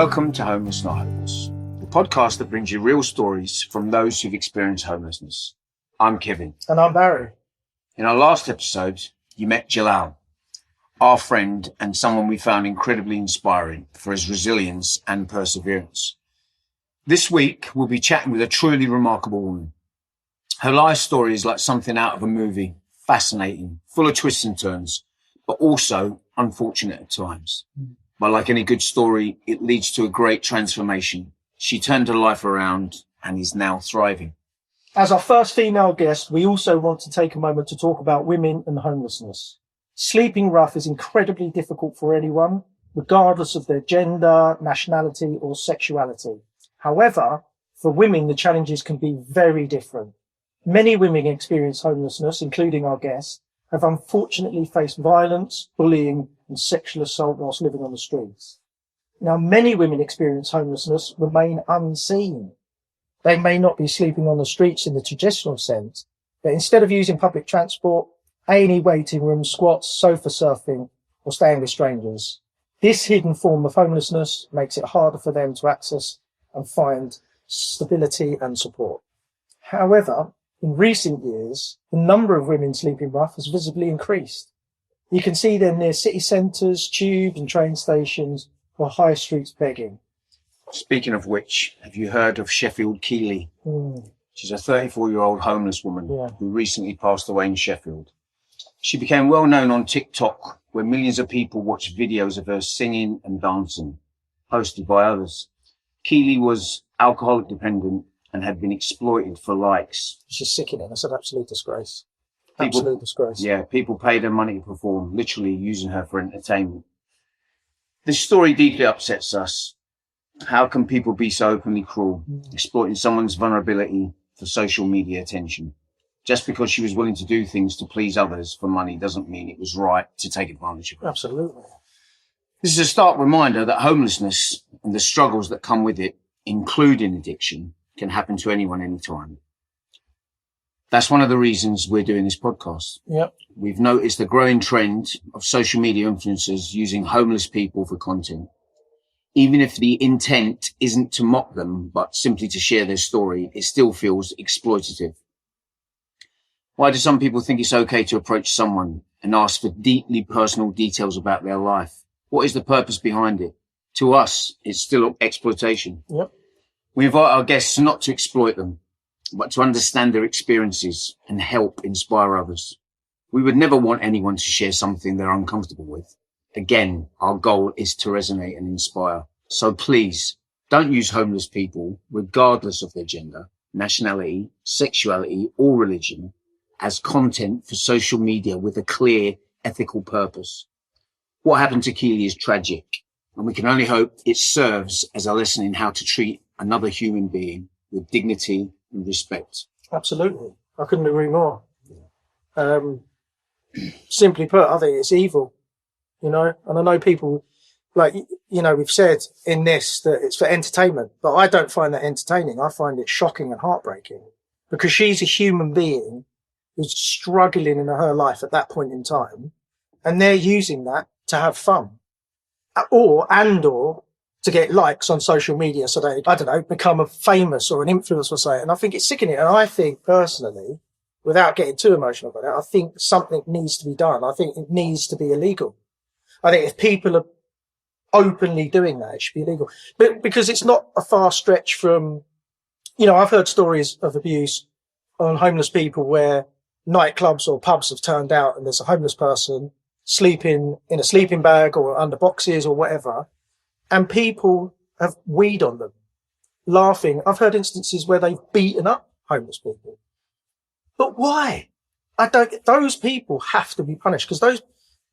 Welcome to Homeless Not Hopeless, the podcast that brings you real stories from those who've experienced homelessness. I'm Kevin. And I'm Barry. In our last episode, you met Geraldine, our friend and someone we found incredibly inspiring for his resilience and perseverance. This week, we'll be chatting with a truly remarkable woman. Her life story is like something out of a movie, fascinating, full of twists and turns, but also unfortunate at times. But like any good story, it leads to a great transformation. She turned her life around and is now thriving. As our first female guest, we also want to take a moment to talk about women and homelessness. Sleeping rough is incredibly difficult for anyone, regardless of their gender, nationality, or sexuality. However, for women, the challenges can be very different. Many women experience homelessness, including our guest, have unfortunately faced violence, bullying, and sexual assault whilst living on the streets. Now, many women experience homelessness remain unseen. They may not be sleeping on the streets in the traditional sense, but instead of using public transport, A&E waiting rooms, squats, sofa surfing, or staying with strangers. This hidden form of homelessness makes it harder for them to access and find stability and support. However, in recent years, the number of women sleeping rough has visibly increased. You can see them near city centres, tube and train stations, or high streets begging. Speaking of which, have you heard of Sheffield Keeley? She's a 34-year-old homeless woman who recently passed away in Sheffield. She became well known on TikTok, where millions of people watch videos of her singing and dancing, posted by others. Keeley was alcoholic dependent and had been exploited for likes. It's just sickening. It's an absolute disgrace. Absolute disgrace. Yeah, people paid her money to perform, literally using her for entertainment. This story deeply upsets us. How can people be so openly cruel, exploiting someone's vulnerability for social media attention? Just because she was willing to do things to please others for money doesn't mean it was right to take advantage of her. Absolutely. This is a stark reminder that homelessness and the struggles that come with it, including addiction, can happen to anyone anytime. That's one of the reasons we're doing this podcast. Yep. We've noticed a growing trend of social media influencers using homeless people for content. Even if the intent isn't to mock them, but simply to share their story, it still feels exploitative. Why do some people think it's okay to approach someone and ask for deeply personal details about their life? What is the purpose behind it? To us, it's still exploitation. Yep. We invite our guests not to exploit them, but to understand their experiences and help inspire others. We would never want anyone to share something they're uncomfortable with. Again, our goal is to resonate and inspire. So please, don't use homeless people, regardless of their gender, nationality, sexuality, or religion, as content for social media with a clear ethical purpose. What happened to Keeley is tragic, and we can only hope it serves as a lesson in how to treat another human being with dignity and respect. Absolutely. I couldn't agree more. Simply put, I think it's evil, and I know people, we've said in this that it's for entertainment, but I don't find that entertaining. I find it shocking and heartbreaking because she's a human being who's struggling in her life at that point in time, and they're using that to have fun or to get likes on social media so they, become a famous or an influencer or something. And I think it's sickening. And I think personally, without getting too emotional about it, I think something needs to be done. I think it needs to be illegal. I think if people are openly doing that, it should be illegal. But because it's not a far stretch from, I've heard stories of abuse on homeless people where nightclubs or pubs have turned out and there's a homeless person sleeping in a sleeping bag or under boxes or whatever. And people have weed on them, laughing. I've heard instances where they've beaten up homeless people. But why? Those people have to be punished because those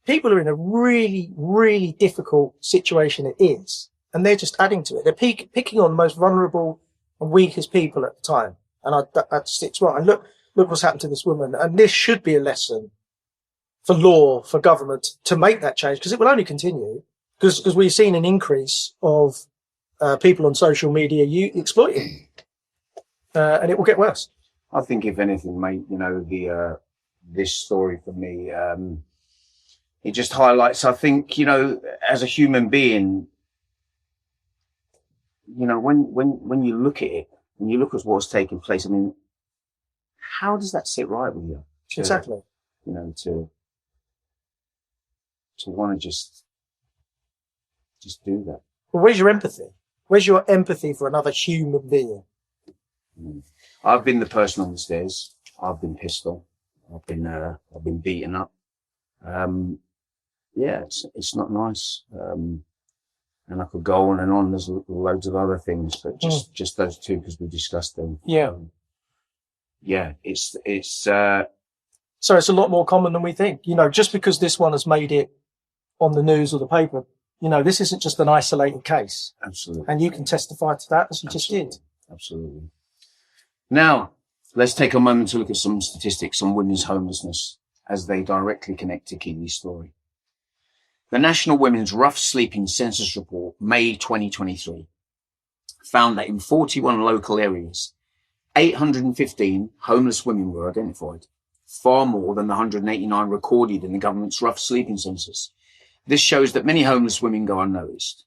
people are in a really, really difficult situation. It is. And they're just adding to it. They're picking on the most vulnerable and weakest people at the time. And it's right. And look what's happened to this woman. And this should be a lesson for law, for government to make that change because it will only continue. Because we've seen an increase of people on social media exploiting, and it will get worse. I think, if anything, mate, this story for me, it just highlights. I think, as a human being, you know, when you look at it, when you look at what's taking place, I mean, how does that sit right with you? Exactly. You know, to want to just do that. Well, where's your empathy? Where's your empathy for another human being? I've been the person on the stairs. I've been pissed off. I've been beaten up. Yeah, it's not nice. And I could go on and on. There's loads of other things, but just those two, because we discussed them. Yeah. Yeah, so it's a lot more common than we think. You know, just because this one has made it on the news or the paper, you know, this isn't just an isolated case. Absolutely. And you can testify to that, as you just did. Absolutely. Now, let's take a moment to look at some statistics on women's homelessness as they directly connect to Keely's story. The National Women's Rough Sleeping Census Report, May 2023, found that in 41 local areas, 815 homeless women were identified, far more than the 189 recorded in the government's rough sleeping census. This shows that many homeless women go unnoticed.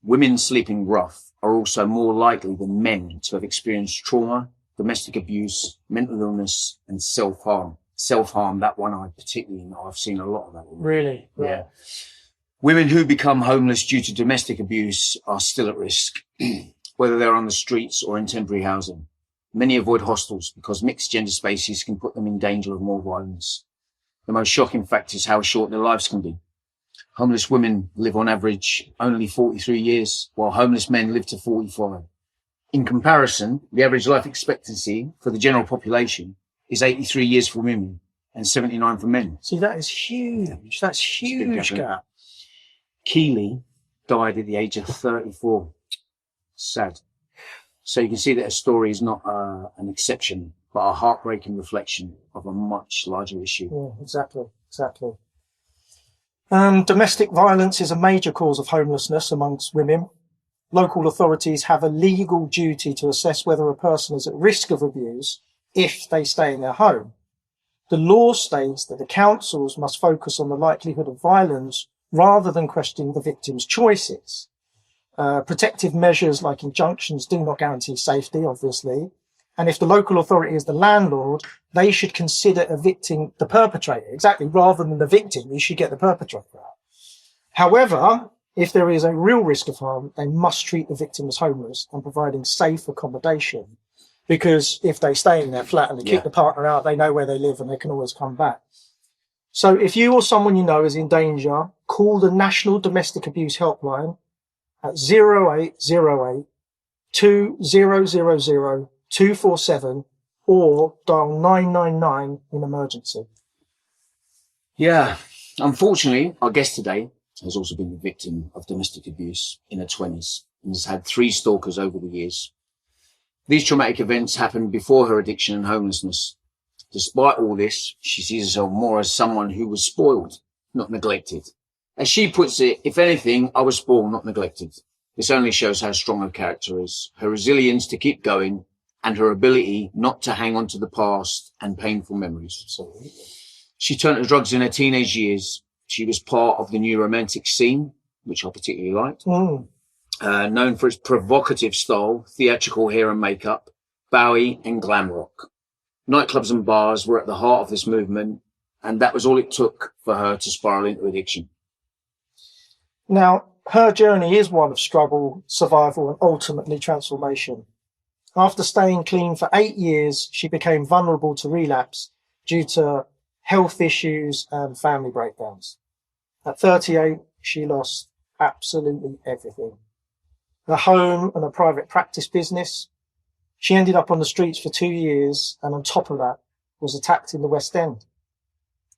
Women sleeping rough are also more likely than men to have experienced trauma, domestic abuse, mental illness, and self-harm. Self-harm, that one I particularly know. I've seen a lot of that. Really? Yeah. Women who become homeless due to domestic abuse are still at risk, whether they're on the streets or in temporary housing. Many avoid hostels because mixed gender spaces can put them in danger of more violence. The most shocking fact is how short their lives can be. Homeless women live on average only 43 years, while homeless men live to 45. In comparison, the average life expectancy for the general population is 83 years for women and 79 for men. See, that is huge. That's huge gap. Keely died at the age of 34. Sad. So you can see that her story is not an exception, but a heartbreaking reflection of a much larger issue. Yeah, exactly. Domestic violence is a major cause of homelessness amongst women. Local authorities have a legal duty to assess whether a person is at risk of abuse if they stay in their home. The law states that the councils must focus on the likelihood of violence rather than questioning the victim's choices. Protective measures like injunctions do not guarantee safety, obviously. And if the local authority is the landlord, they should consider evicting the perpetrator. Exactly. Rather than the victim, you should get the perpetrator out. However, if there is a real risk of harm, they must treat the victim as homeless and providing safe accommodation. Because if they stay in their flat and they kick the partner out, they know where they live and they can always come back. So if you or someone you know is in danger, call the National Domestic Abuse Helpline at 0808 2000 247 or dial 999 in emergency. Yeah. Unfortunately, our guest today has also been the victim of domestic abuse in her 20s and has had 3 stalkers over the years. These traumatic events happened before her addiction and homelessness. Despite all this, she sees herself more as someone who was spoiled, not neglected. As she puts it, if anything, I was spoiled, not neglected. This only shows how strong her character is, her resilience to keep going, and her ability not to hang on to the past and painful memories. She turned to drugs in her teenage years. She was part of the new romantic scene, which I particularly liked. Known for its provocative style, theatrical hair and makeup, Bowie and glam rock. Nightclubs and bars were at the heart of this movement, and that was all it took for her to spiral into addiction. Now, her journey is one of struggle, survival, and ultimately transformation. After staying clean for 8 years, she became vulnerable to relapse due to health issues and family breakdowns. At 38, she lost absolutely everything. Her home and a private practice business. She ended up on the streets for 2 years, and on top of that, was attacked in the West End.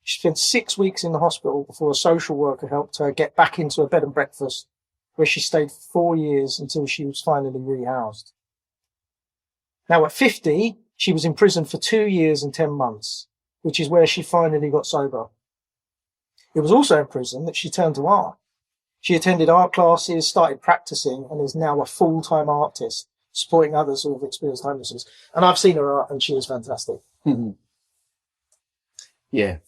She spent 6 weeks in the hospital before a social worker helped her get back into a bed and breakfast, where she stayed for 4 years until she was finally rehoused. Now, at 50, she was in prison for 2 years and 10 months, which is where she finally got sober. It was also in prison that she turned to art. She attended art classes, started practicing, and is now a full-time artist, supporting others who have experienced homelessness. And I've seen her art, and she is fantastic. Yeah.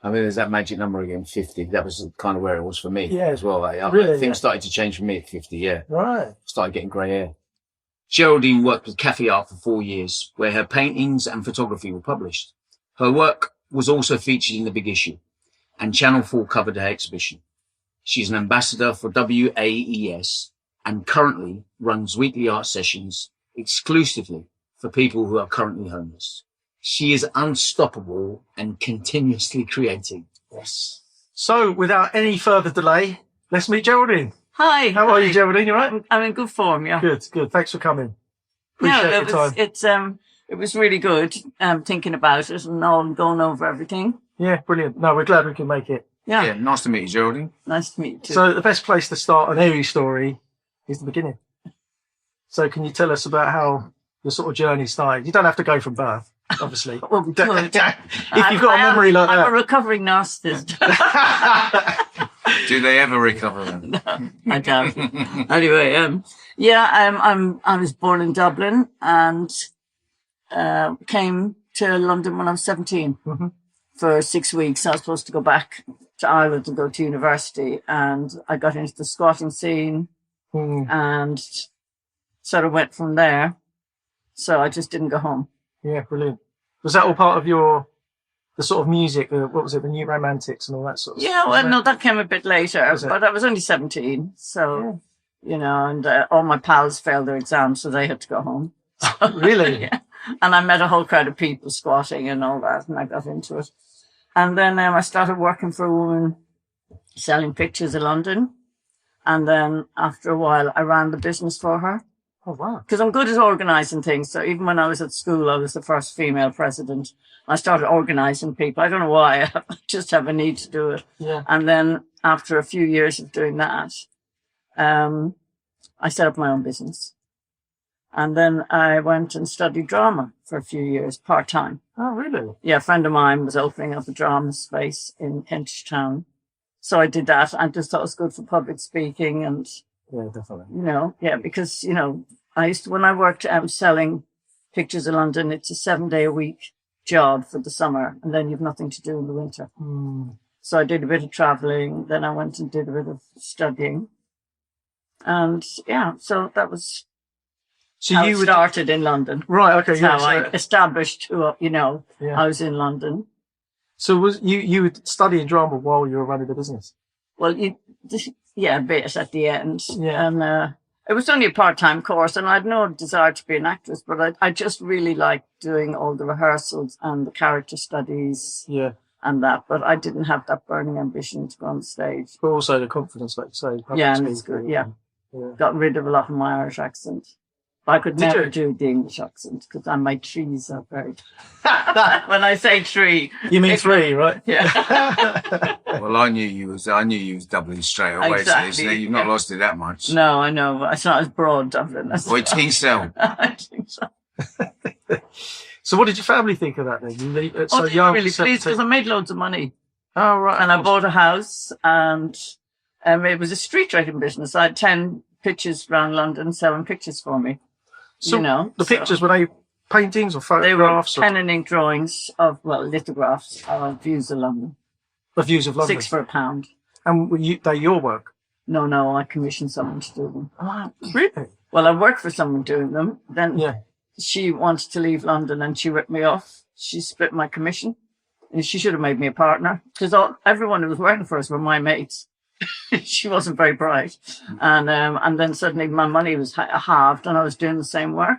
I mean, there's that magic number again, 50. That was kind of where it was for me as well. Really, things started to change for me at 50, Right. Started getting grey hair. Geraldine worked with Cafe Art for 4 years, where her paintings and photography were published. Her work was also featured in The Big Issue, and Channel 4 covered her exhibition. She's an ambassador for WAES and currently runs weekly art sessions exclusively for people who are currently homeless. She is unstoppable and continuously creating. Yes. So, without any further delay, let's meet Geraldine. Hi. How are you, Geraldine? You all right? I'm in good form, yeah. Good. Thanks for coming. Appreciate your time. It was really good, thinking about it and all, going over everything. Yeah, brilliant. No, we're glad we can make it. Yeah. Nice to meet you, Geraldine. Nice to meet you too. So the best place to start an eerie story is the beginning. So can you tell us about how your sort of journey started? You don't have to go from birth, obviously. Well, we could. If you've got a memory like that. I'm a recovering narcissist. Do they ever recover them? No, I doubt it. Anyway, I was born in Dublin and came to London when I was 17 for 6 weeks. I was supposed to go back to Ireland to go to university, and I got into the squatting scene and sort of went from there. So I just didn't go home. Yeah, brilliant. Was that all part of the sort of music, what was it, the New Romantics and all that sort of stuff? Yeah, well, no, that came a bit later, but I was only 17. So, and all my pals failed their exams, so they had to go home. So, really? Yeah. And I met a whole crowd of people squatting and all that, and I got into it. And then I started working for a woman selling pictures in London. And then after a while, I ran the business for her. Oh, wow. Because I'm good at organising things. So even when I was at school, I was the first female president. I started organising people. I don't know why. I just have a need to do it. Yeah. And then after a few years of doing that, I set up my own business. And then I went and studied drama for a few years, part-time. Oh, really? Yeah, a friend of mine was opening up a drama space in Kentish Town. So I did that. I just thought it was good for public speaking and, yeah, definitely. Because, when I worked selling pictures in London, it's a 7-day-a-week job for the summer, and then you've nothing to do in the winter. So I did a bit of traveling, then I went and did a bit of studying. And so that was how it started in London. Right, okay. That's how I established who, I was in London. So was you were studying drama while you were running the business? Well, a bit at the end. Yeah. And it was only a part-time course, and I had no desire to be an actress, but I just really liked doing all the rehearsals and the character studies. Yeah. And that, but I didn't have that burning ambition to go on stage. But also the confidence, like you say. Yeah, and it's good. Yeah. Got rid of a lot of my Irish accent. I could never do the English accent because my trees are very. When I say tree, you mean three, right? Yeah. Well, I knew you was Dublin straight away. Exactly. So you've not lost it that much. No, I know, but it's not as broad Dublin. Or Teensell. I think so. So, what did your family think of that then? They were really pleased because I made loads of money. Oh, right. And I bought a house, and it was a street writing business. I had 10 pitches around London selling pictures for me. So the pictures, were they paintings or photographs? They were pen and ink drawings of, lithographs of views of London. The views of London? 6 for £1. And were they your work? No, I commissioned someone to do them. Oh, really? Well, I worked for someone doing them. Then she wanted to leave London and she ripped me off. She split my commission. And she should have made me a partner because everyone who was working for us were my mates. She wasn't very bright. And then suddenly my money was halved and I was doing the same work.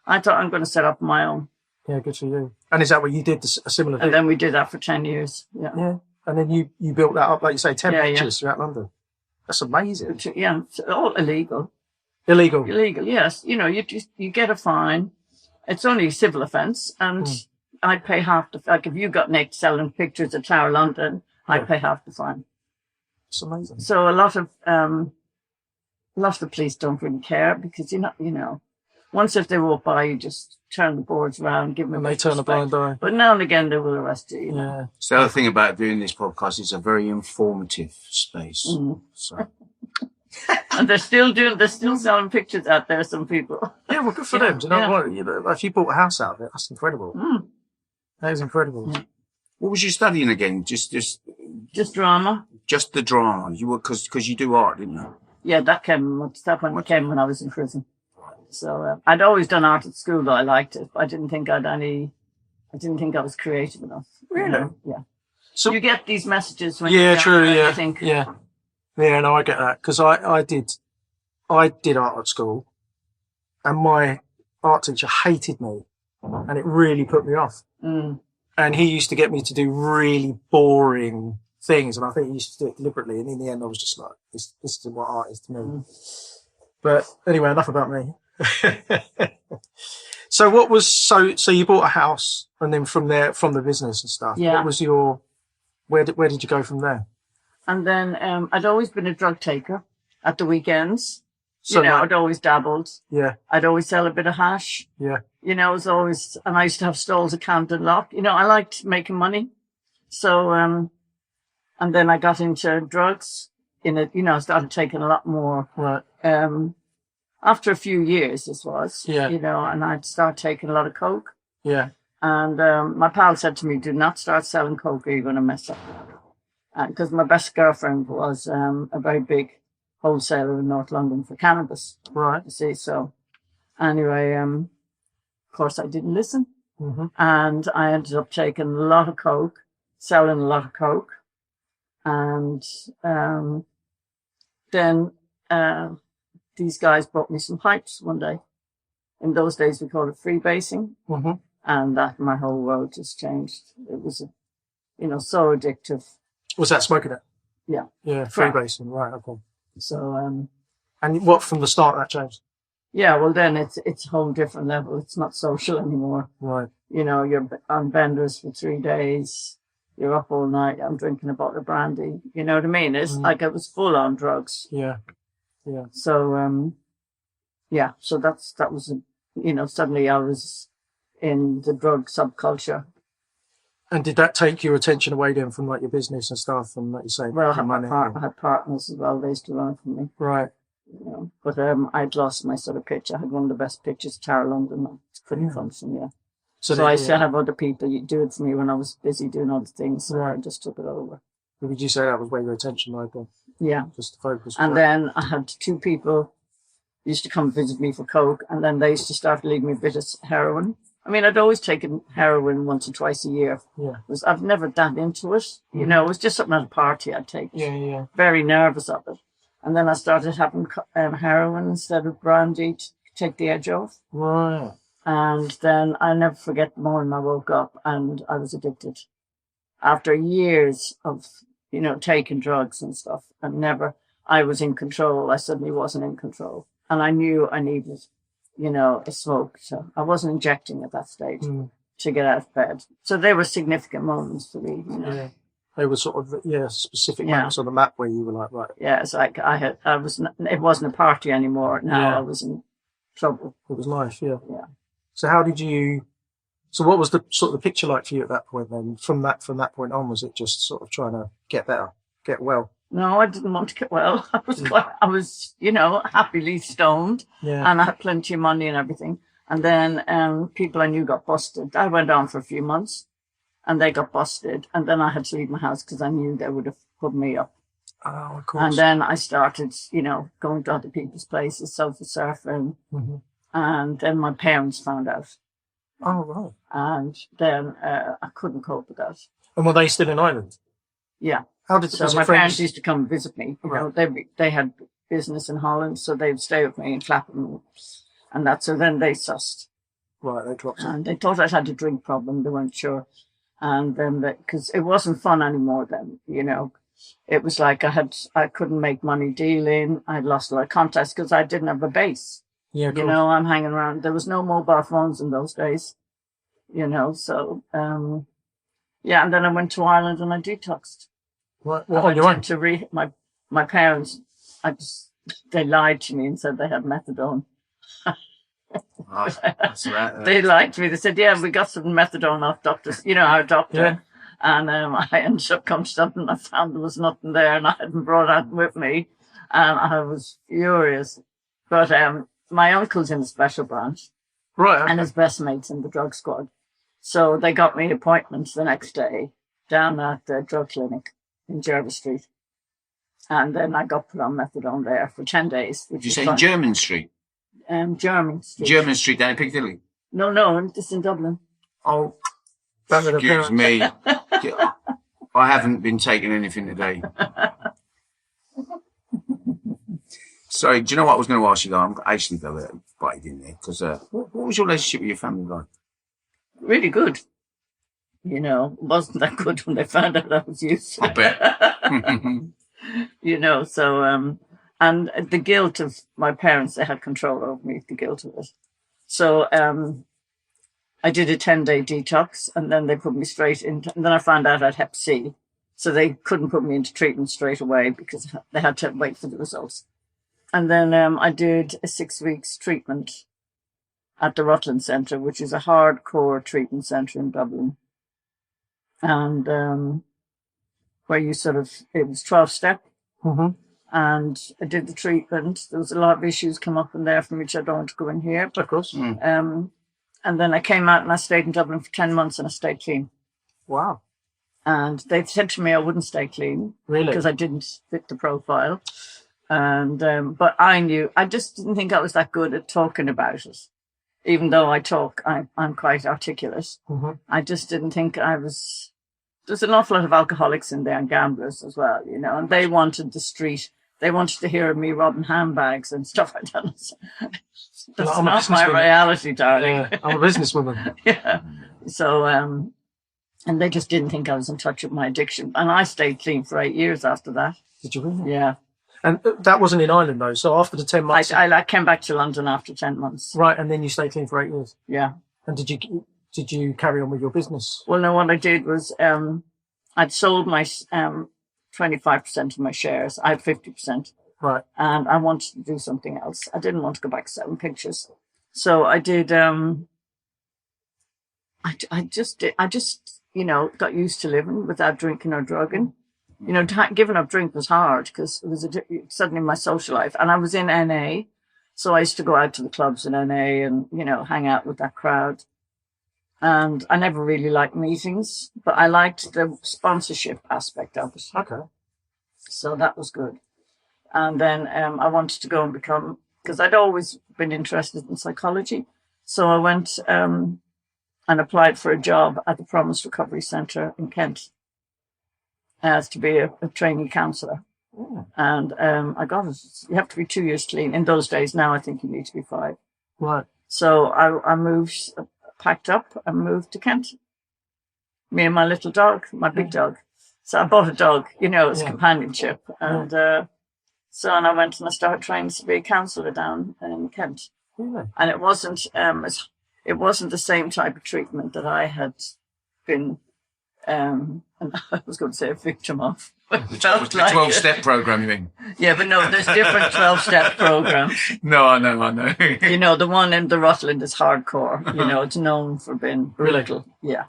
I thought I'm going to set up my own. Yeah, good for you. And is that what you did, a similar thing? And then we did that for 10 years. Yeah. Yeah. And then you built that up, like you say, 10 pictures throughout London. That's amazing. Yeah. It's all illegal. Illegal, yes. You get a fine. It's only a civil offence. And I'd pay half if you got nicked selling pictures at Tower London, I'd pay half the fine. It's amazing. So a lot of the police don't really care because once if they walk by, you just turn the boards around, give them and they turn a blind eye. But now and again, they will arrest you. Yeah. So the other thing about doing this podcast is a very informative space. So. And they're still selling pictures out there. Some people. Yeah, well, good for them. Do you know what? If you bought a house out of it, that's incredible. That is incredible. Yeah. What was you studying again? Just drama. Just the drama. You were because you do art, didn't you? Yeah, that came when I was in prison. So I'd always done art at school, though I liked it. But I didn't think I was creative enough. Really? Yeah. So You get these messages when yeah, you're true. young, Yeah, you think, yeah. No, I get that because I did art at school, and my art teacher hated me, and it really put me off. mm, And he used to get me to do really boring things, and I think he used to do it deliberately. And in the end, I was just like, "This is what art is to me." But anyway, enough about me. So what was so you bought a house, and then from the business and stuff. Yeah. What was where did you go from there? And then I'd always been a drug taker at the weekends. So I'd always dabbled. yeah, I'd always sell a bit of hash. yeah, It was always, and I used to have stalls at Camden Lock. I liked making money. So, and then I got into drugs I started taking a lot more. right, After a few years, this was, Yeah. and I'd start taking a lot of coke. yeah, And my pal said to me, do not start selling coke or you're going to mess up. Because my best girlfriend was a very big wholesaler in North London for cannabis. right, You see, so anyway, of course I didn't listen. mm-hmm. And I ended up taking a lot of coke, selling a lot of coke. And then these guys brought me some pipes one day. In those days, we called it freebasing. Mm-hmm. And that my whole world just changed. It was, so addictive. Was that smoking it? Yeah. Yeah, Crack. freebasing, right? Okay. So, And what from the start that changed? yeah, well then it's a whole different level. It's not social anymore. Right. You're on benders for 3 days. You're up all night. I'm drinking a bottle of brandy. You know what I mean? It's like it was full on drugs. Yeah. Yeah. So, yeah. So that was, suddenly I was in the drug subculture. And did that take your attention away then from like your business and stuff and like you say, Well, I money? had partners as well. They used to run for me. Right. But I'd lost my sort of pitch. I had one of the best pitches, Tower London. I couldn't function, yeah. So I used to have other people do it for me when I was busy doing other things. So I just took it over. Would you say that was where your attention lied then? Yeah. Just to focus. And then I had 2 people used to come visit me for coke, and then they used to start leaving me a bit of heroin. I mean, I'd always taken heroin once or twice a year. Yeah. I've never that into it. It was just something at a party I'd take. Yeah, yeah. Very nervous of it. And then I started having heroin instead of brandy to take the edge off. Right. And then I never forget the morning I woke up and I was addicted. After years of, taking drugs and stuff, and I was in control. I suddenly wasn't in control. And I knew I needed, a smoke. So I wasn't injecting at that stage to get out of bed. So they were significant moments for me, Yeah. They were sort of, specific moments on the map where you were like, right. Yeah, it's like it wasn't a party anymore. Now I was in trouble. It was nice, yeah. Yeah. So what was the sort of the picture like for you at that point then? From that point on, was it just sort of trying to get better, get well? No, I didn't want to get well. I was, happily stoned, and I had plenty of money and everything. And then people I knew got busted. I went on for a few months, and they got busted. And then I had to leave my house because I knew they would have put me up. Oh, of course. And then I started, going to other people's places, sofa surfing. Mm-hmm. And then my parents found out. Oh, right. And then I couldn't cope with that. And were they still in Ireland? Yeah. How did so my parents used to come visit me. They had business in Holland, so they'd stay with me in Clapham and that. So then they sussed. Right, they dropped it. And they thought I'd had a drink problem. They weren't sure. And then because it wasn't fun anymore then, It was like I couldn't make money dealing. I'd lost a lot of contacts because I didn't have a base. Yeah, I'm hanging around. There was no mobile phones in those days, so, yeah. And then I went to Ireland and I detoxed. What on your own? To my parents, they lied to me and said they had methadone. That's right. They lied to me. They said, yeah, we got some methadone off doctors, our doctor. Yeah. And I ended up coming to Dublin and I found there was nothing there and I hadn't brought that with me. And I was furious. But my uncle's in the special branch. Right. Okay. And his best mate's in the drug squad. So they got me appointments the next day down at the drug clinic in Jervis Street. And then I got put on methadone there for 10 days. Did you say in German Street? German Street. German Street down in Piccadilly. No, this in Dublin. Oh, Back with the excuse parents. me. I haven't been taking anything today. Sorry, do you know what I was going to ask you? I'm actually going to bite in there because what was your relationship with your family like? Really good. You know, it wasn't that good when they found out I was used. I bet. You know, so and the guilt of my parents, they had control over me, the guilt of it. So I did a 10-day detox, and then they put me straight into, and then I found out I had Hep C. So they couldn't put me into treatment straight away because they had to wait for the results. And then I did a 6 weeks treatment at the Rutland Centre, which is a hardcore treatment centre in Dublin. And where you sort of, it was 12-step. Mm-hmm. And I did the treatment. There was a lot of issues come up in there from which I don't want to go in here. Of course. And then I came out and I stayed in Dublin for 10 months and I stayed clean. Wow. And they said to me I wouldn't stay clean. Really? Because I didn't fit the profile. And but I knew, I just didn't think I was that good at talking about it. Even though I'm quite articulate. Mm-hmm. I just didn't think I was, there's an awful lot of alcoholics in there and gamblers as well, you know, and they wanted the street. They wanted to hear of me robbing handbags and stuff like that. That's I'm not my reality, darling. Yeah, I'm a businesswoman. Yeah. So, and they just didn't think I was in touch with my addiction. And I stayed clean for 8 years after that. Did you really? Yeah. And that wasn't in Ireland, though. So after the 10 months... I came back to London after 10 months. Right, and then you stayed clean for 8 years. Yeah. And did you carry on with your business? Well, no, what I did was I'd sold my 25% of my shares. I had 50%. Right. And I wanted to do something else. I didn't want to go back selling pictures. So I did, I just, you know, got used to living without drinking or drugging. You know, giving up drink was hard because it was suddenly my social life. And I was in NA. So I used to go out to the clubs in NA and, you know, hang out with that crowd. And I never really liked meetings, but I liked the sponsorship aspect of it. Okay. So that was good. And then I wanted to go and become, because I'd always been interested in psychology. So I went and applied for a job at the Promise Recovery Centre in Kent as to be a trainee counsellor. Oh. And I got it. You have to be 2 years clean. In those days, now I think you need to be 5. Right. So I moved, packed up and moved to Kent. Me and my little dog, my big dog. So I bought a dog, you know, as companionship. And so I went and I started training to be a counsellor down in Kent. Really? And it wasn't the same type of treatment that I had been, and I was going to say a victim of. The 12-step program, you mean? Yeah, but no, there's different 12-step programs. No, I know. You know, the one in the Rutland is hardcore. You know, it's known for being brutal. Yeah.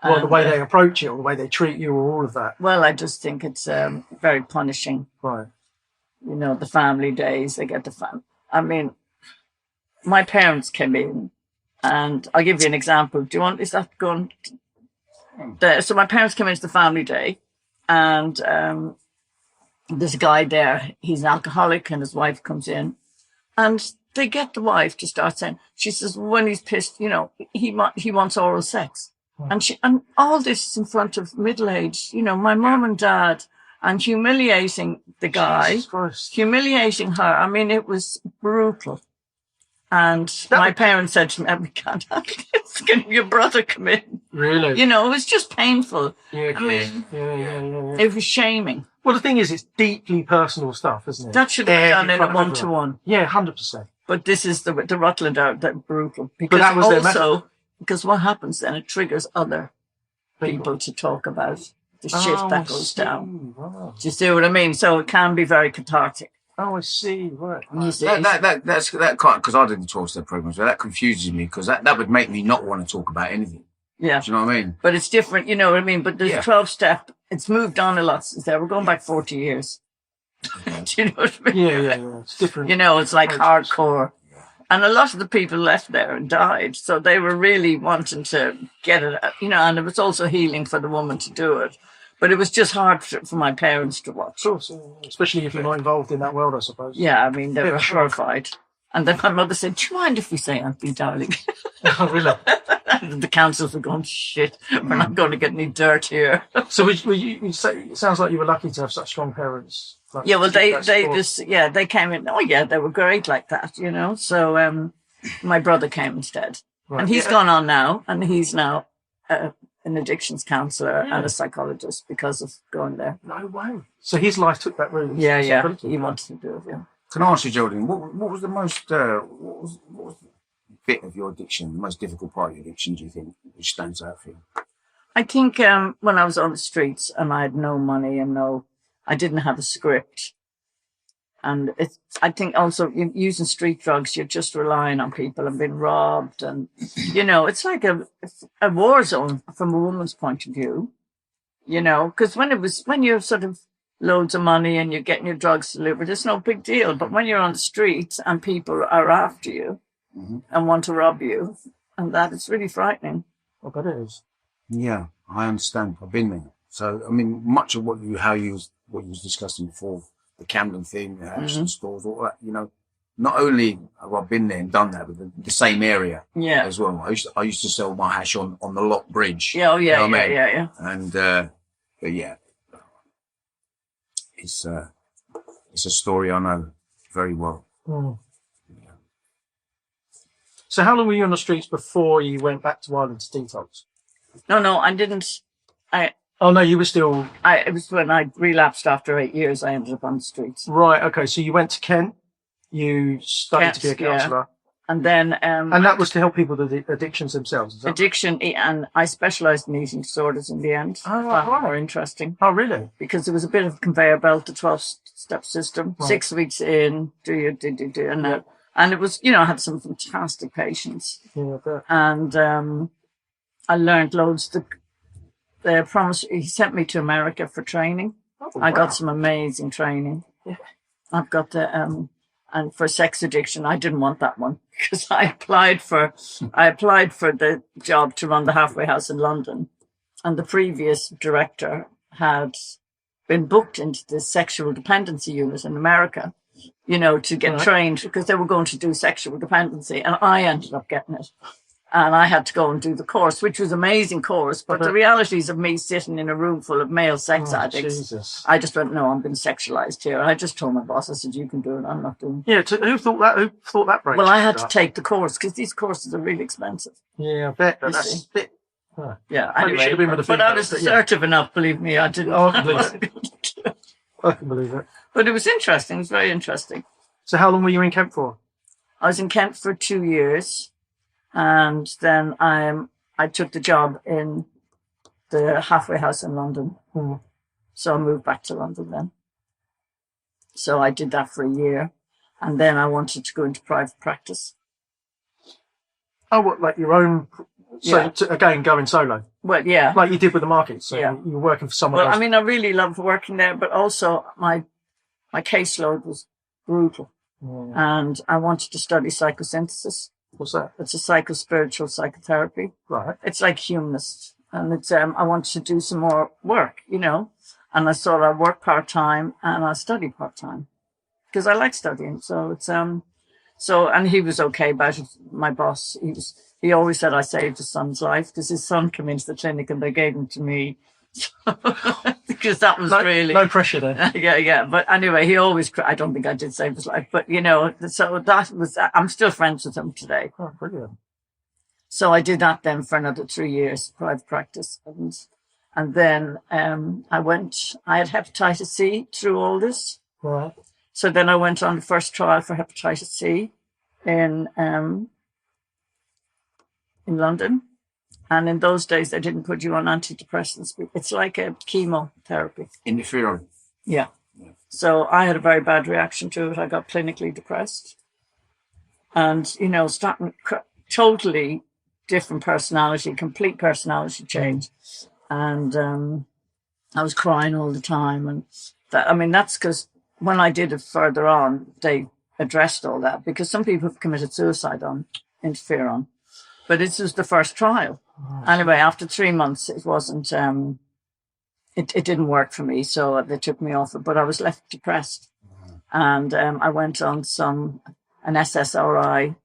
Well, the way they approach it, or the way they treat you, or all of that. Well, I just think it's very punishing. Right. You know, the family days, they get the fun. I mean, my parents came in, and I'll give you an example. Do you want, is that going? So my parents came into the family day, and there's a guy there. He's an alcoholic, and his wife comes in, and they get the wife to start saying, she says, when he's pissed, you know, he wants oral sex. And all this is in front of middle-aged, you know, my mum and dad, and humiliating the guy, humiliating her. I mean, it was brutal. And my parents said to me, we can't have this. Can your brother come in? Really? You know, it was just painful. Yeah, I mean, yeah. it was shaming. Well, the thing is, it's deeply personal stuff, isn't it? That should have been done in a one-to-one. Yeah, 100%. But this is the Rutland out, that brutal. Because that was also, because what happens then, it triggers other people to talk about the shit that goes down. Wow. Do you see what I mean? So it can be very cathartic. Oh, I see. Right. You see? That's kind because I did the 12-step program, so that confuses me because that would make me not want to talk about anything. Yeah. Do you know what I mean? But it's different, you know what I mean? But there's 12-step. It's moved on a lot since then. We're going back 40 years. Do you know what I mean? Yeah. It's different. You know, it's like hardcore. And a lot of the people left there and died. So they were really wanting to get it, you know, and it was also healing for the woman to do it. But it was just hard for my parents to watch. Of course, especially if you're not involved in that world, I suppose. Yeah, I mean, they were horrified. And then my mother said, "Do you mind if we say Auntie Darling?" Oh, really? And the councils were going, "Shit, we're not going to get any dirt here." So you say, it sounds like you were lucky to have such strong parents. Like, Yeah, well, they support. they came in. Oh, yeah, they were great like that, you know. So my brother came instead, Right. and he's gone on now, and he's now an addictions counselor Yeah. and a psychologist because of going there. No way. So his life took that route. Yeah, It's yeah, incredible. he wanted to do it. Yeah. Can I ask you, Geraldine, what was the most, what was the bit of your addiction, the most difficult part of your addiction, do you think, which stands out for you? I think when I was on the streets and I had no money and I didn't have a script. And I think also using street drugs, you're just relying on people and being robbed. And, you know, it's like a war zone from a woman's point of view, you know, because when you're sort of loads of money and you're getting your drugs delivered, it's no big deal. But when you're on the streets and people are after you and want to rob you, and that is really frightening. I bet it is. Yeah, I understand. I've been there. So, I mean, much of what you was discussing before, the Camden thing, the action stores, all that, you know, not only have I been there and done that, but the same area as well. I used to sell my hash on the Lock Bridge. Yeah, oh, yeah, you know yeah. And, but yeah, it's a story I know very well. Mm. Yeah. So how long were you on the streets before you went back to Ireland to detox? No, I didn't. Oh, no, you were still... It was when I relapsed after 8 years, I ended up on the streets. Right, okay, so you went to Kent, you studied to be a counsellor. Yeah. And then... and that was to help people with the addictions themselves, is that addiction, and I specialised in eating disorders in the end. Oh, right. More interesting. Oh, really? Because there was a bit of a conveyor belt, the 12-step system. Right. 6 weeks in, do, and it was, you know, I had some fantastic patients. Yeah, I bet. And I learned loads. The promise, he sent me to America for training. Oh, I wow. got some amazing training. Yeah. I've got and for sex addiction, I didn't want that one because I applied for the job to run the halfway house in London, and the previous director had been booked into the sexual dependency unit in America, you know, to get trained because they were going to do sexual dependency, and I ended up getting it. And I had to go and do the course, which was an amazing course. But the realities of me sitting in a room full of male sex addicts, Jesus. I just went, no, I'm being sexualized here. And I just told my boss, I said, you can do it. I'm not doing it. Yeah, who thought that break? Well, I had to take the course because these courses are really expensive. Yeah, I bet. That's a bit... Yeah, anyway, should have been with the but I was assertive enough, believe me. I didn't. Oh, I can believe it. I can believe it. But it was interesting. It was very interesting. So how long were you in Kent for? I was in Kent for 2 years. And then I took the job in the halfway house in London. Mm. So I moved back to London then. So I did that for a year. And then I wanted to go into private practice. Oh, what, like your own... So, again, going solo? Well, yeah. Like you did with the markets. So you were working for someone else. I mean, I really loved working there, but also my caseload was brutal. Mm. And I wanted to study psychosynthesis. What's that? It's a psychospiritual psychotherapy. Right. It's like humanist. And it's, I wanted to do some more work, you know. And I thought I'd work part-time and I study part-time. Because I like studying. So it's, and he was okay about it. My boss, he always said I saved his son's life because his son came into the clinic and they gave him to me. Because that was really... No pressure there. Yeah. But anyway, he always... I don't think I did save his life. But, you know, so that was... I'm still friends with him today. Oh, brilliant. So I did that then for another 3 years, private practice. And then I had hepatitis C through all this. Right. So then I went on the first trial for hepatitis C in London. And in those days, they didn't put you on antidepressants. It's like a chemotherapy. Interferon. Yeah. So I had a very bad reaction to it. I got clinically depressed. And, you know, starting totally different personality, complete personality change. And I was crying all the time. And that's because when I did it further on, they addressed all that. Because some people have committed suicide on interferon. But this was the first trial. Oh, anyway, after 3 months, it wasn't, it didn't work for me. So they took me off it, but I was left depressed. And I went on some an SSRI,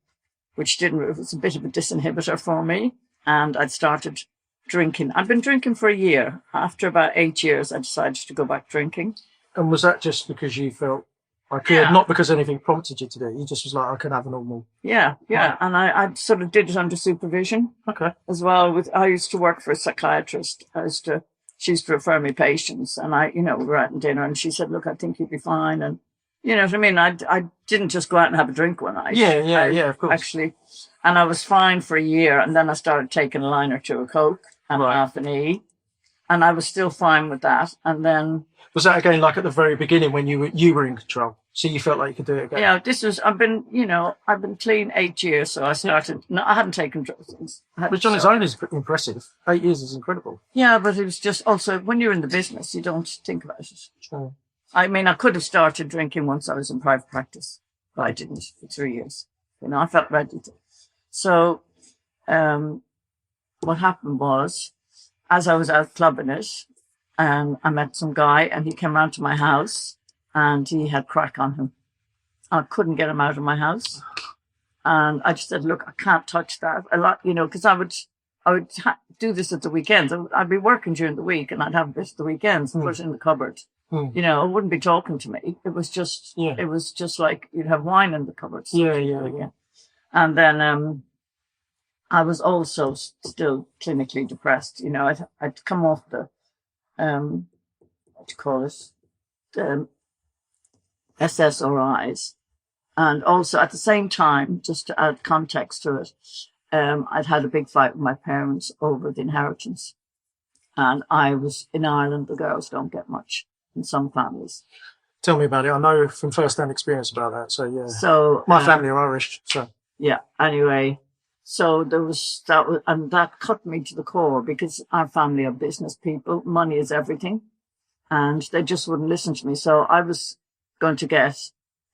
which it was a bit of a disinhibitor for me. And I'd started drinking. I'd been drinking for a year. After about 8 years, I decided to go back drinking. And was that just because you felt like not because anything prompted you to do it? You just was like, I can have a normal. Yeah. Right. And I sort of did it under supervision. Okay. As well. I used to work for a psychiatrist. She used to refer me patients, and we were out at dinner, and she said, "Look, I think you'll be fine." And you know what I mean? I didn't just go out and have a drink one night. Yeah, of course. Actually, and I was fine for a year, and then I started taking a line or two of Coke and half an E, and I was still fine with that. And then was that again like at the very beginning when you were in control, so you felt like you could do it again? Yeah, I've been clean 8 years, so I started. No, I hadn't taken drugs. Which on its own is impressive. 8 years is incredible. Yeah, but it was just also when you're in the business, you don't think about it. Sure. I mean, I could have started drinking once I was in private practice, but I didn't for 3 years. I felt ready to. So, what happened was, as I was out clubbing it, I met some guy, and he came round to my house, and he had crack on him. I couldn't get him out of my house, and I just said, "Look, I can't touch that." A lot, because I would do this at the weekends. I'd be working during the week, and I'd have this at the weekends and put it in the cupboard. It wouldn't be talking to me. It was just, It was just like you'd have wine in the cupboard. Yeah. And then I was also still clinically depressed. I'd come off the what do you call it, the SSRIs, and also at the same time, just to add context to it, I'd had a big fight with my parents over the inheritance, and I was in Ireland. The girls don't get much in some families. Tell me about it. I know from first-hand experience about that. So yeah. So my family are Irish. So yeah. Anyway, so there was that, and that cut me to the core because our family are business people. Money is everything, and they just wouldn't listen to me. So I was going to get.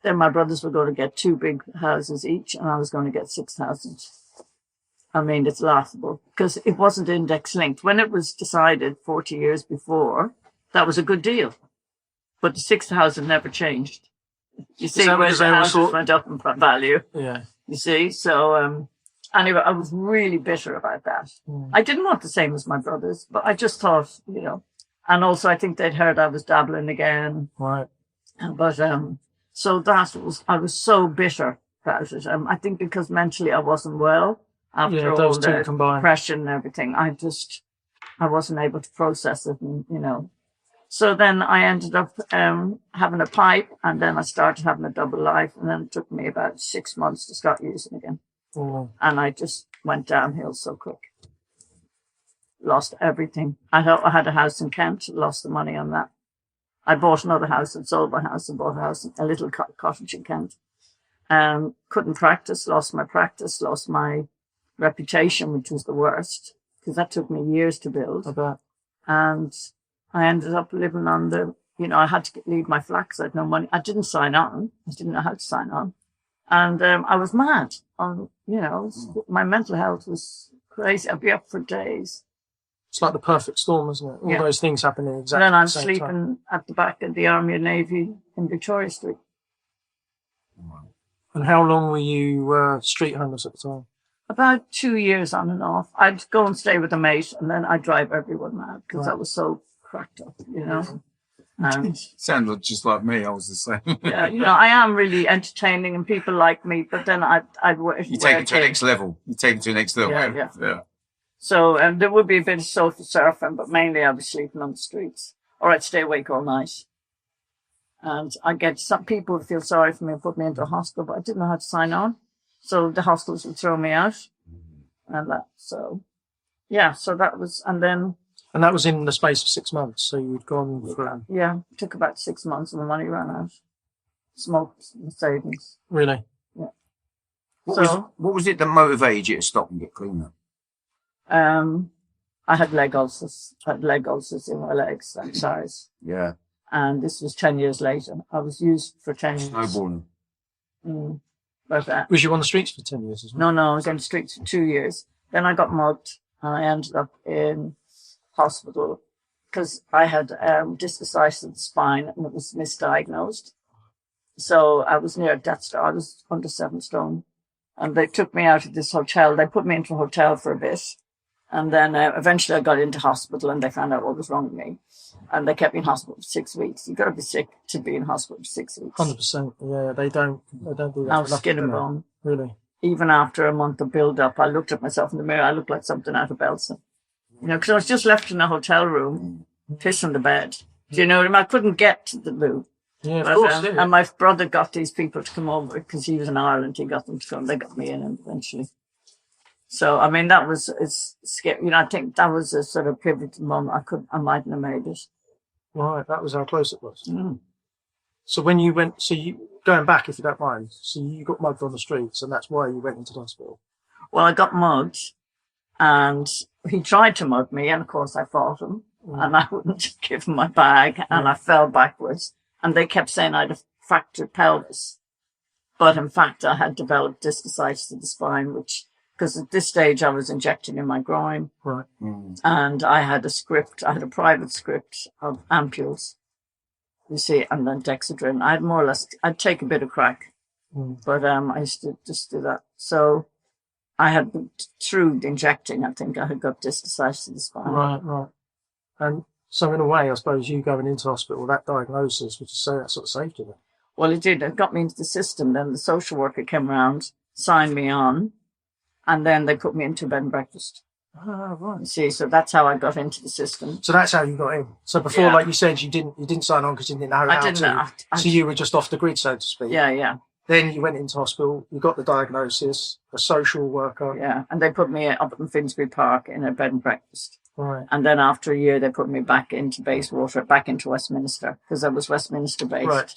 Then my brothers were going to get 2 big houses each, and I was going to get 6,000. I mean, it's laughable because it wasn't index linked. When it was decided 40 years before, that was a good deal. But the 6,000 never changed. You see, where the houses went up in value. Yeah. You see, so anyway, I was really bitter about that. I didn't want the same as my brothers, but I just thought, and also I think they'd heard I was dabbling again. Right. But so I was so bitter about it. I think because mentally I wasn't well after all the depression and everything. I wasn't able to process it, and So then I ended up having a pipe, and then I started having a double life, and then it took me about 6 months to start using again. And I just went downhill so quick. Lost everything. I had a house in Kent, lost the money on that. I bought another house and sold my house and bought a house, a little cottage in Kent. Couldn't practice, lost my practice, lost my reputation, which was the worst, because that took me years to build. And I ended up living on I had to leave my flat because I had no money. I didn't sign on. I didn't know how to sign on. And I was mad. My mental health was crazy. I'd be up for days. It's like the perfect storm, isn't it? All those things happening exactly and then I'm at the same sleeping time. at the back of the Army and Navy in Victoria Street. And how long were you street homeless at the time? About 2 years on and off. I'd go and stay with a mate, and then I'd drive everyone mad because I was so cracked up, Sounded just like me. I was the same. Yeah, I am really entertaining, and people like me. But then I'd you take it to the next level. You take it to the next level. Yeah. So there would be a bit of social surfing, but mainly I was sleeping on the streets, or I'd stay awake all night. And I get some people would feel sorry for me and put me into a hospital, but I didn't know how to sign on, so the hospitals would throw me out, and that. So so that was, and then. And that was in the space of 6 months. So you'd gone from... Yeah, it took about 6 months and the money ran out. Smoked the savings. Really? Yeah. What was it that motivated you to stop and get cleaner? I had leg ulcers. I had leg ulcers in my legs, that size. Yeah. And this was 10 years later. I was used for 10 years. Snowballing. But, was you on the streets for 10 years as well? No, I was on the streets for 2 years. Then I got mugged and I ended up in hospital because I had disc of the spine and it was misdiagnosed. So I was near death's door. I was under 7 stone. And they took me out of this hotel. They put me into a hotel for a bit. And then eventually I got into hospital and they found out what was wrong with me. And they kept me in hospital for 6 weeks. You've got to be sick to be in hospital for 6 weeks. 100%. Yeah, they don't do that. I was skin and bone. Really? Even after a month of build-up, I looked at myself in the mirror. I looked like something out of Belson. Because I was just left in a hotel room, pissing the bed. Do you know what I mean? I couldn't get to the loo. Yeah, of course. Yeah. And my brother got these people to come over because he was in Ireland. He got them to come. They got me in eventually. So, I mean, it's scary. I think that was a sort of pivotal moment. I mightn't have made it. Right, that was how close it was. Mm. So when you went, going back, if you don't mind, so you got mugged on the streets and that's why you went into the hospital? Well, I got mugged and he tried to mug me and of course I fought him and I wouldn't give him my bag and I fell backwards and they kept saying I had a fractured pelvis. But in fact, I had developed discicitis of the spine, because at this stage I was injecting in my groin. Right. And I had a private script of ampules, you see, and then Dexedrine. I'd take a bit of crack, but I used to just do that. So I had, through injecting, I think I had got discicitis of the spine. Right. And so in a way, I suppose you going into hospital, that diagnosis, which is that sort of saved you. Well, it did. It got me into the system. Then the social worker came around, signed me on, and then they put me into bed and breakfast. Oh, right. See, so that's how I got into the system. So that's how you got in. So before, like you said, you didn't sign on because you didn't know how to. So you were just off the grid, so to speak. Yeah. Then you went into hospital, you got the diagnosis, a social worker. Yeah, and they put me up in Finsbury Park in a bed and breakfast. Right. And then after a year, they put me back into Bayswater, back into Westminster, because I was Westminster based. Right,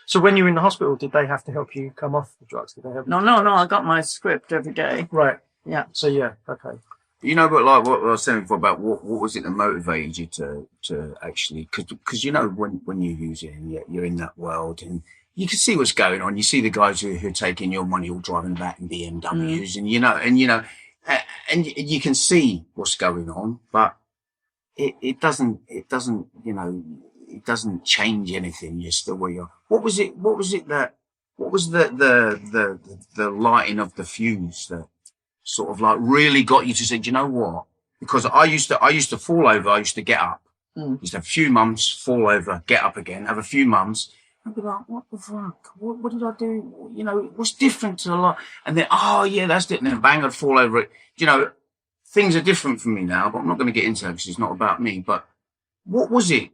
So when you were in the hospital, did they have to help you come off the drugs? Did they help? No, I got my script every day. Right. Yeah. So, okay. But like what I was saying before about what was it that motivated you to actually, because when you use it and you're in that world and you can see what's going on. You see the guys who are taking your money all driving back in BMWs and you can see what's going on, but it doesn't change anything. You're still where you are. What was the lighting of the fuse that sort of like really got you to say, do you know what? Because I used to fall over. I used to get up. Used to have a few months, fall over, get up again, have a few months. I'd be like, what the fuck? What did I do? What's different to the lot? And then, that's it. And then bang, I'd fall over it. Things are different for me now, but I'm not going to get into that because it's not about me. But what was it?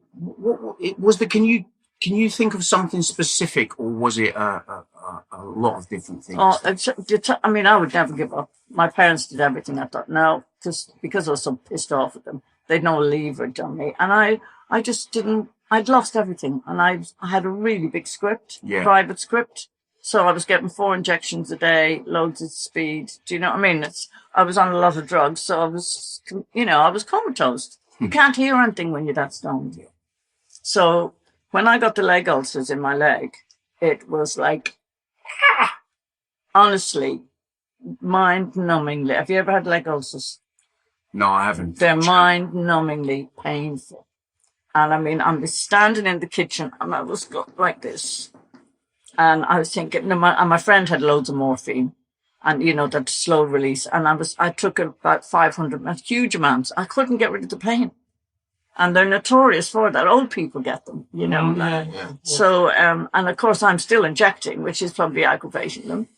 Can you think of something specific, or was it a lot of different things? I would never give up. My parents did everything. I thought, no, just because I was so pissed off at them, they'd no leverage on me. And I just didn't, I'd lost everything. And I had a really big script, private script. So I was getting 4 injections a day, loads of speed. Do you know what I mean? I was on a lot of drugs. So I was comatose. You can't hear anything when you're that stoned. So when I got the leg ulcers in my leg, it was like, honestly, mind-numbingly. Have you ever had leg ulcers? No, I haven't. They're mind-numbingly painful. And I mean, I'm standing in the kitchen and I was like this. And I was thinking, my friend had loads of morphine and, that slow release. And I took about 500, huge amounts. I couldn't get rid of the pain. And they're notorious for that. Old people get them, Yeah. So, and of course I'm still injecting, which is probably aggravating them.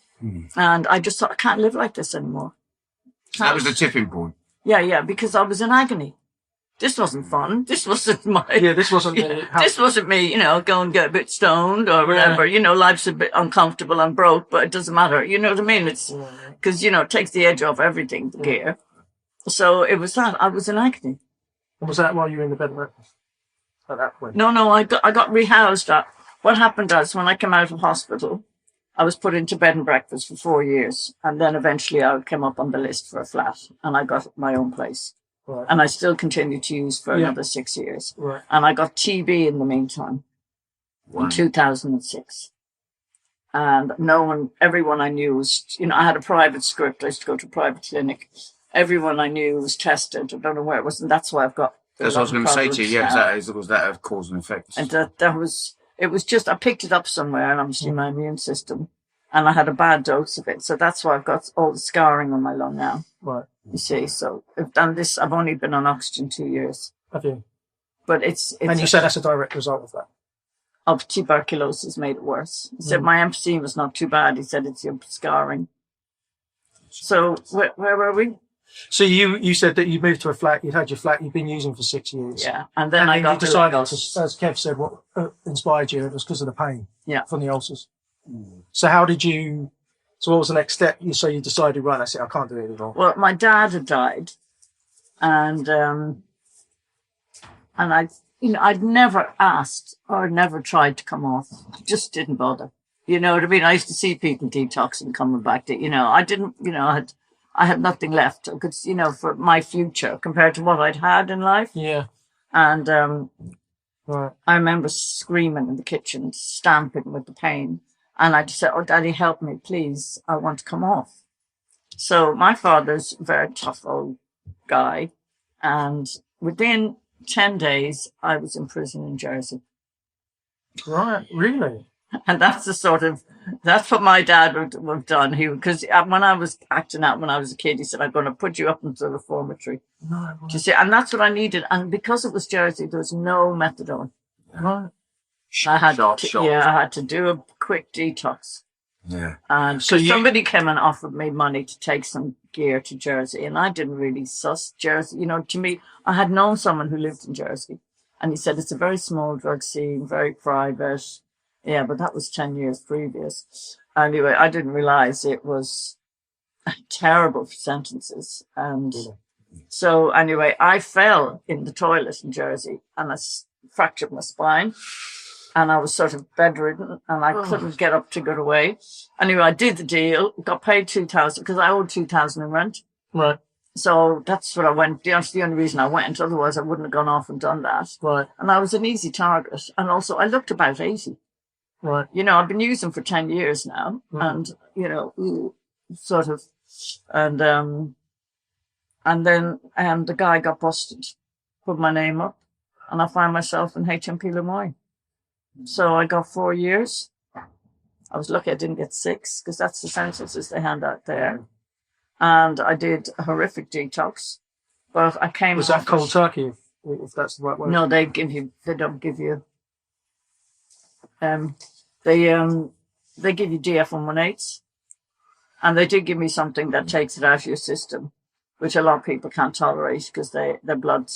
And I just thought, I can't live like this anymore. So that was the tipping point. Yeah, because I was in agony. This wasn't fun. This wasn't this wasn't this wasn't me, go and get a bit stoned or whatever. Life's a bit uncomfortable. I'm broke, but it doesn't matter. You know what I mean? It's because, it takes the edge off everything, the gear. So it was that. I was in agony. And was that while you were in the bed and breakfast at that point? No, I got rehoused. What happened was when I came out of hospital, I was put into bed and breakfast for 4 years. And then eventually I came up on the list for a flat and I got my own place. Right. And I still continued to use for another 6 years. Right. And I got TB in the meantime in 2006. And everyone I knew was, I had a private script. I used to go to a private clinic. Everyone I knew was tested. I don't know where it was. And that's why I've got. That's what I was going to say to you. Yeah, was that a cause and effect? And that was, It was just, I picked it up somewhere, and obviously my immune system, and I had a bad dose of it. So that's why I've got all the scarring on my lung now. Right. You see, so I've done this. I've only been on oxygen 2 years. Have you? But it's And you said that's a direct result of that? Of tuberculosis made it worse. He said my emphysema was not too bad. He said it's your scarring. So where were we? So you said that you moved to a flat, you'd had your flat you've been using for 6 years. Yeah. And then I got you decided, as Kev said, what inspired you, it was because of the pain from the ulcers. So what was the next step? So you decided, right, that's it, I can't do it anymore. Well, my dad had died, and I'd never asked or never tried to come off. I just didn't bother. You know what I mean? I used to see people detoxing coming back to, I didn't, I had nothing left. I could, for my future compared to what I'd had in life. Yeah. And right. I remember screaming in the kitchen, stamping with the pain. And I just said, "Oh, Daddy, help me, please. I want to come off." So my father's a very tough old guy. And within 10 days, I was in prison in Jersey. Right, really? And that's that's what my dad would have done. Because when I was acting out when I was a kid, he said, "I'm going to put you up into the reformatory." No, Do you see? And that's what I needed. And because it was Jersey, there was no methadone. Right. I had to do a quick detox. Yeah. And so somebody came and offered me money to take some gear to Jersey, and I didn't really suss Jersey. To me, I had known someone who lived in Jersey, and he said it's a very small drug scene, very private. Yeah, but that was 10 years previous. Anyway, I didn't realize it was terrible for sentences. And so anyway, I fell in the toilet in Jersey, and I fractured my spine. And I was sort of bedridden, and I couldn't get up to get away. Anyway, I did the deal, got paid $2,000 because I owed $2,000 in rent. Right. So that's what I went. That's the only reason I went. Otherwise, I wouldn't have gone off and done that. Right. And I was an easy target. And also, I looked about 80. Right. I've been using for 10 years now, and sort of, and then the guy got busted, put my name up, and I found myself in HMP Lemoyne. So I got 4 years. I was lucky I didn't get 6 because that's the sentences they hand out there. And I did a horrific detox, but I came. Was that cold turkey? If that's the right word? No, they don't give you. They give you DF118s, and they did give me something that takes it out of your system, which a lot of people can't tolerate because their blood.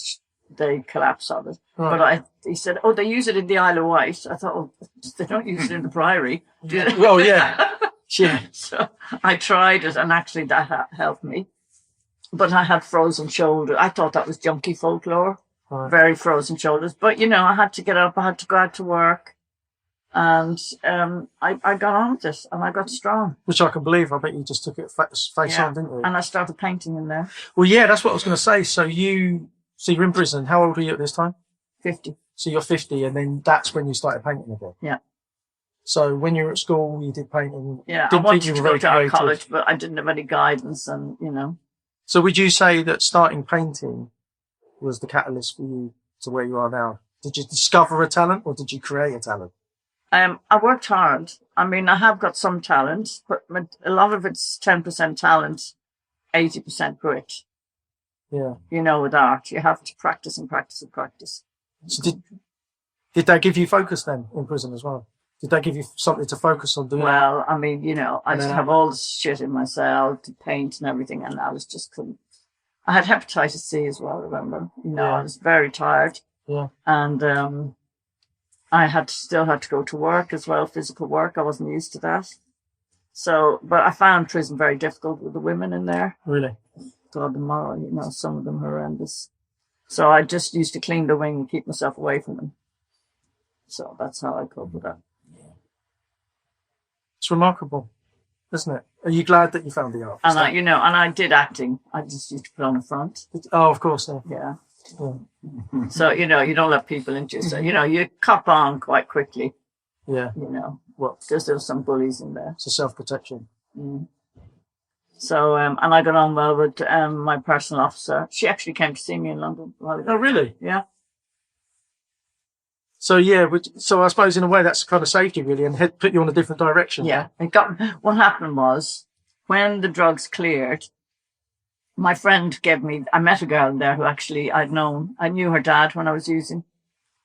They collapse of it. Right. But he said, "Oh, they use it in the Isle of Wight." I thought, "Oh, they don't use it in the Priory." Well, yeah. Yeah. So I tried it, and actually that helped me. But I had frozen shoulders. I thought that was junkie folklore. Right. Very frozen shoulders. But, I had to get up. I had to go out to work. And I got on with it, and I got strong. Which I can believe. I bet you just took it face on, didn't you? And I started painting in there. Well, yeah, that's what I was going to say. So you're in prison. How old were you at this time? 50. So you're 50, and then that's when you started painting again? Yeah. So when you were at school, you did painting? Yeah, I wanted to go to art college, but I didn't have any guidance, and, So would you say that starting painting was the catalyst for you to where you are now? Did you discover a talent, or did you create a talent? I worked hard. I mean, I have got some talent, but a lot of it's 10% talent, 80% grit. Yeah. With art, you have to practice and practice and practice. So did they give you focus then in prison as well? Did they give you something to focus on doing? Well, I mean, I just have all this shit in my cell to paint and everything, and I was just couldn't. I had hepatitis C as well, remember? I was very tired. Yeah. And I still had to go to work as well, physical work. I wasn't used to that. So, but I found prison very difficult with the women in there. Really? God, the moral, some of them horrendous. So I just used to clean the wing and keep myself away from them. So that's how I cope with that. It's remarkable, isn't it? Are you glad that you found the art? And I did acting. I just used to put on the front. Oh, of course. Yeah. So, you don't let people into you. So, you cop on quite quickly. Yeah. Because there's some bullies in there. So self-protection. Mm. So, and I got on well with my personal officer. She actually came to see me in London. Oh, really? Yeah. So so I suppose in a way that's kind of saved you really and put you on a different direction. Yeah. What happened was when the drugs cleared, my friend I met a girl in there who actually I knew her dad when I was using,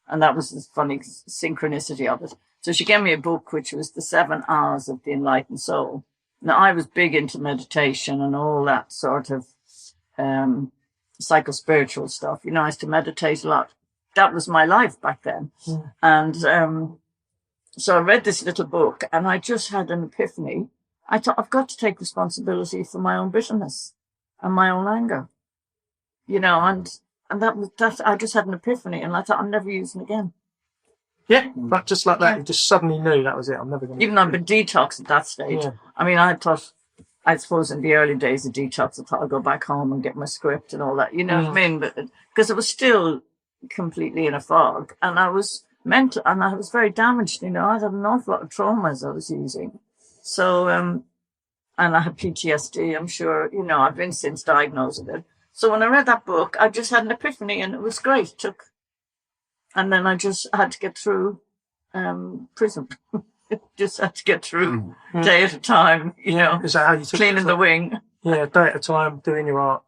and that was the funny synchronicity of it. So she gave me a book, which was The 7 Hours of the Enlightened Soul. Now, I was big into meditation and all that sort of psychospiritual stuff. You know, I used to meditate a lot. That was my life back then. Mm. And so I read this little book and I just had an epiphany. I thought, I've got to take responsibility for my own bitterness and my own anger. You know, and that I just had an epiphany and I thought, I'm never using again. Yeah, but just like that, you just suddenly knew that was it. I'm never going to. Even though I've been detoxed at that stage. Yeah. I mean, I suppose in the early days of detox, I thought I'd go back home and get my script and all that. You know what I mean? But because it was still completely in a fog, and I was mental, and I was very damaged. You know, I had an awful lot of traumas I was using. So, and I had PTSD. I'm sure. You know, I've been since diagnosed with it. So when I read that book, I just had an epiphany, and it was great. And then I just had to get through prison. Just had to get through day at a time, you know. Is that how you took cleaning the wing? Yeah, day at a time, doing your art.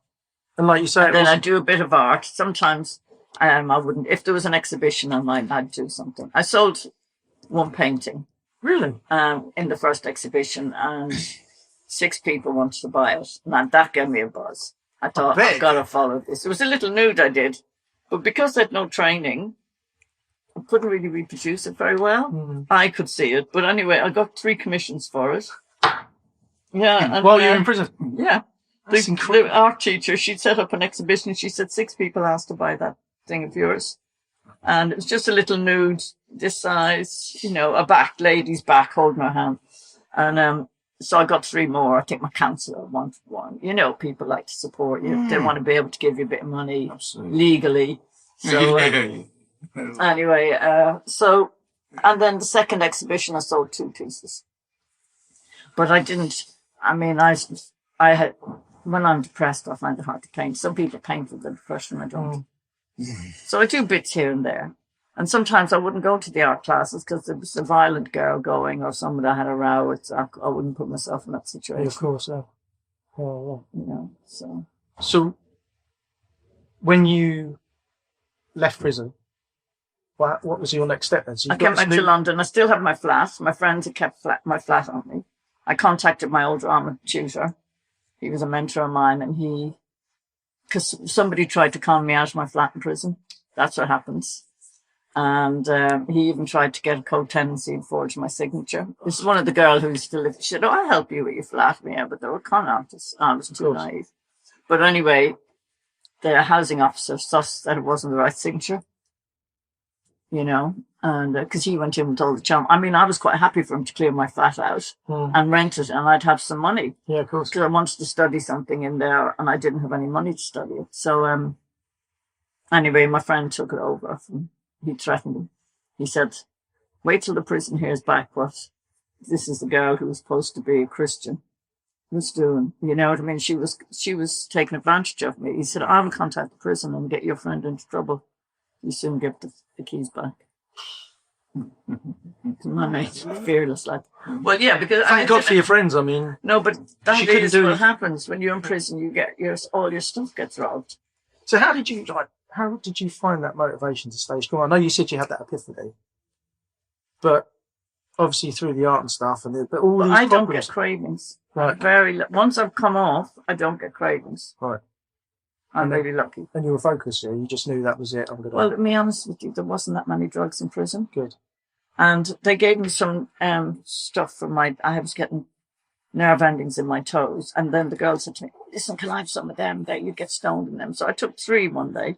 And like you say, and then I do a bit of art. Sometimes I wouldn't. If there was an exhibition online, I'd do something. I sold one painting. Really? In the first exhibition, and 6 people wanted to buy it. And that gave me a buzz. I thought, I've got to follow this. It was a little nude I did. But because I had no training, I couldn't really reproduce it very well. Mm. I could see it. But anyway, I got 3 commissions for it. Yeah. And, while you were in prison? Yeah. The art teacher, she'd set up an exhibition. She said 6 people asked to buy that thing of yours. And it was just a little nude, this size, you know, lady's back, holding her hand. And so I got 3 more. I think my counsellor wanted one. You know, people like to support you. They want to be able to give you a bit of money legally. So anyway, and then the second exhibition, I sold 2 pieces. But I didn't, I mean, I had, when I'm depressed, I find it hard to paint. Some people paint with the depression, I don't. So I do bits here and there. And sometimes I wouldn't go to the art classes because there was a violent girl going or someone that had a row. I wouldn't put myself in that situation. Yeah, of course, yeah. Oh, yeah. You know, So when you left prison, what was your next step then? So I came back to London. I still have my flat. My friends had kept my flat on me. I contacted my old drama tutor. He was a mentor of mine, and because somebody tried to con me out of my flat in prison. That's what happens. And he even tried to get a co-tenancy and forge my signature. This is one of the girls who used to live. She said, "Oh, I'll help you with your flat." Yeah, but they were con artists. I was too naive. But anyway, the housing officer sussed that it wasn't the right signature. You know, and because he went in with all the charm. I mean, I was quite happy for him to clear my flat out and rent it, and I'd have some money. Yeah, of course. Because I wanted to study something in there, and I didn't have any money to study it. So, anyway, my friend took it over. He threatened me. He said, "Wait till the prison hears back what this is the girl who was supposed to be a Christian was doing." You know what I mean? She was taking advantage of me. He said, "I will contact the prison and get your friend into trouble. You soon give the keys back." My mate's fearless, like. Well, yeah, because thank God for your friends. I mean, no, but that is what happens when you're in prison. You get all your stuff gets robbed. So how did you find that motivation to stay strong? I know you said you had that epiphany, but obviously through the art and stuff, but all these I don't get cravings. Right. Once I've come off, I don't get cravings. Right. I'm really lucky. And you were focused, yeah? You just knew that was it. Well, to be honest with you, there wasn't that many drugs in prison. Good. And they gave me some stuff for I was getting nerve endings in my toes. And then the girl said to me, "Listen, can I have some of them? You get stoned in them." So I took 3 one day.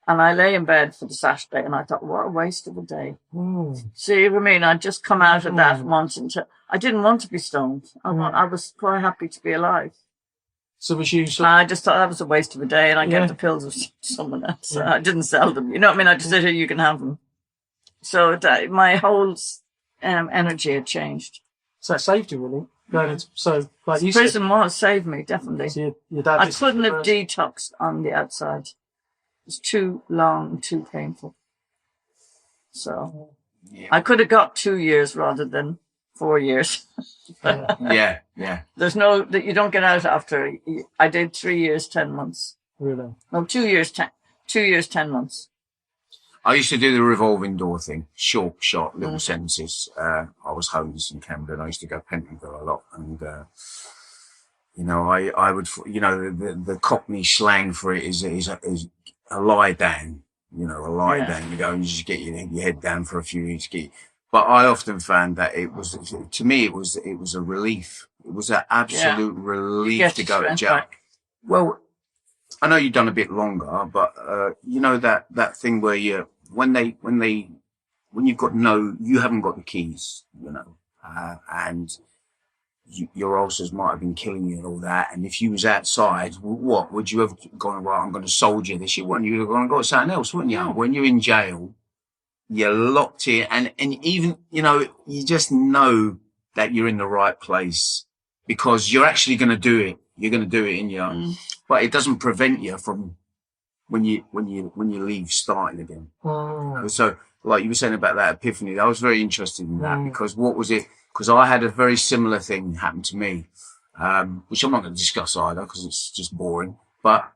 And I lay in bed for the Saturday, and I thought, what a waste of a day. See what I mean? I'd just come out of that wanting to. I didn't want to be stoned. I was quite happy to be alive. So was you? I just thought that was a waste of a day, and I gave the pills of someone else. I didn't sell them. You know what I mean? I just said, "Here, you can have them." So my whole energy had changed. So that saved you, really. So like you prison saved me, definitely. So your dad I couldn't have detoxed on the outside. It was too long, too painful. So Yeah. I could have got 2 years rather than 4 years. Yeah. There's no, that you don't get out after. I did 3 years, 10 months. Really? No, 2 years, 10 months. I used to do the revolving door thing, short, little sentences. I was homeless in Canada and I used to go Pentonville a lot. And, you know, I would, you know, the Cockney slang for it is a lie down, you know, a lie down. You go and you just get your head down for a few weeks. But I often found that it was, to me, it was a relief. It was an absolute relief to go to jail. Back. Well, I know you've done a bit longer, but, you know, that thing where when you've got you haven't got the keys, you know, and your ulcers might have been killing you and all that. And if you was outside, what would you have gone, right, I'm going to soldier this? You wouldn't. You'd have gone and got something else, wouldn't you? Yeah. When you're in jail, you're locked in and even, you know, you just know that you're in the right place because you're actually going to do it. You're going to do it in your, but it doesn't prevent you from when you leave starting again. So like you were saying about that epiphany, I was very interested in that because what was it? Because I had a very similar thing happen to me, which I'm not going to discuss either because it's just boring, but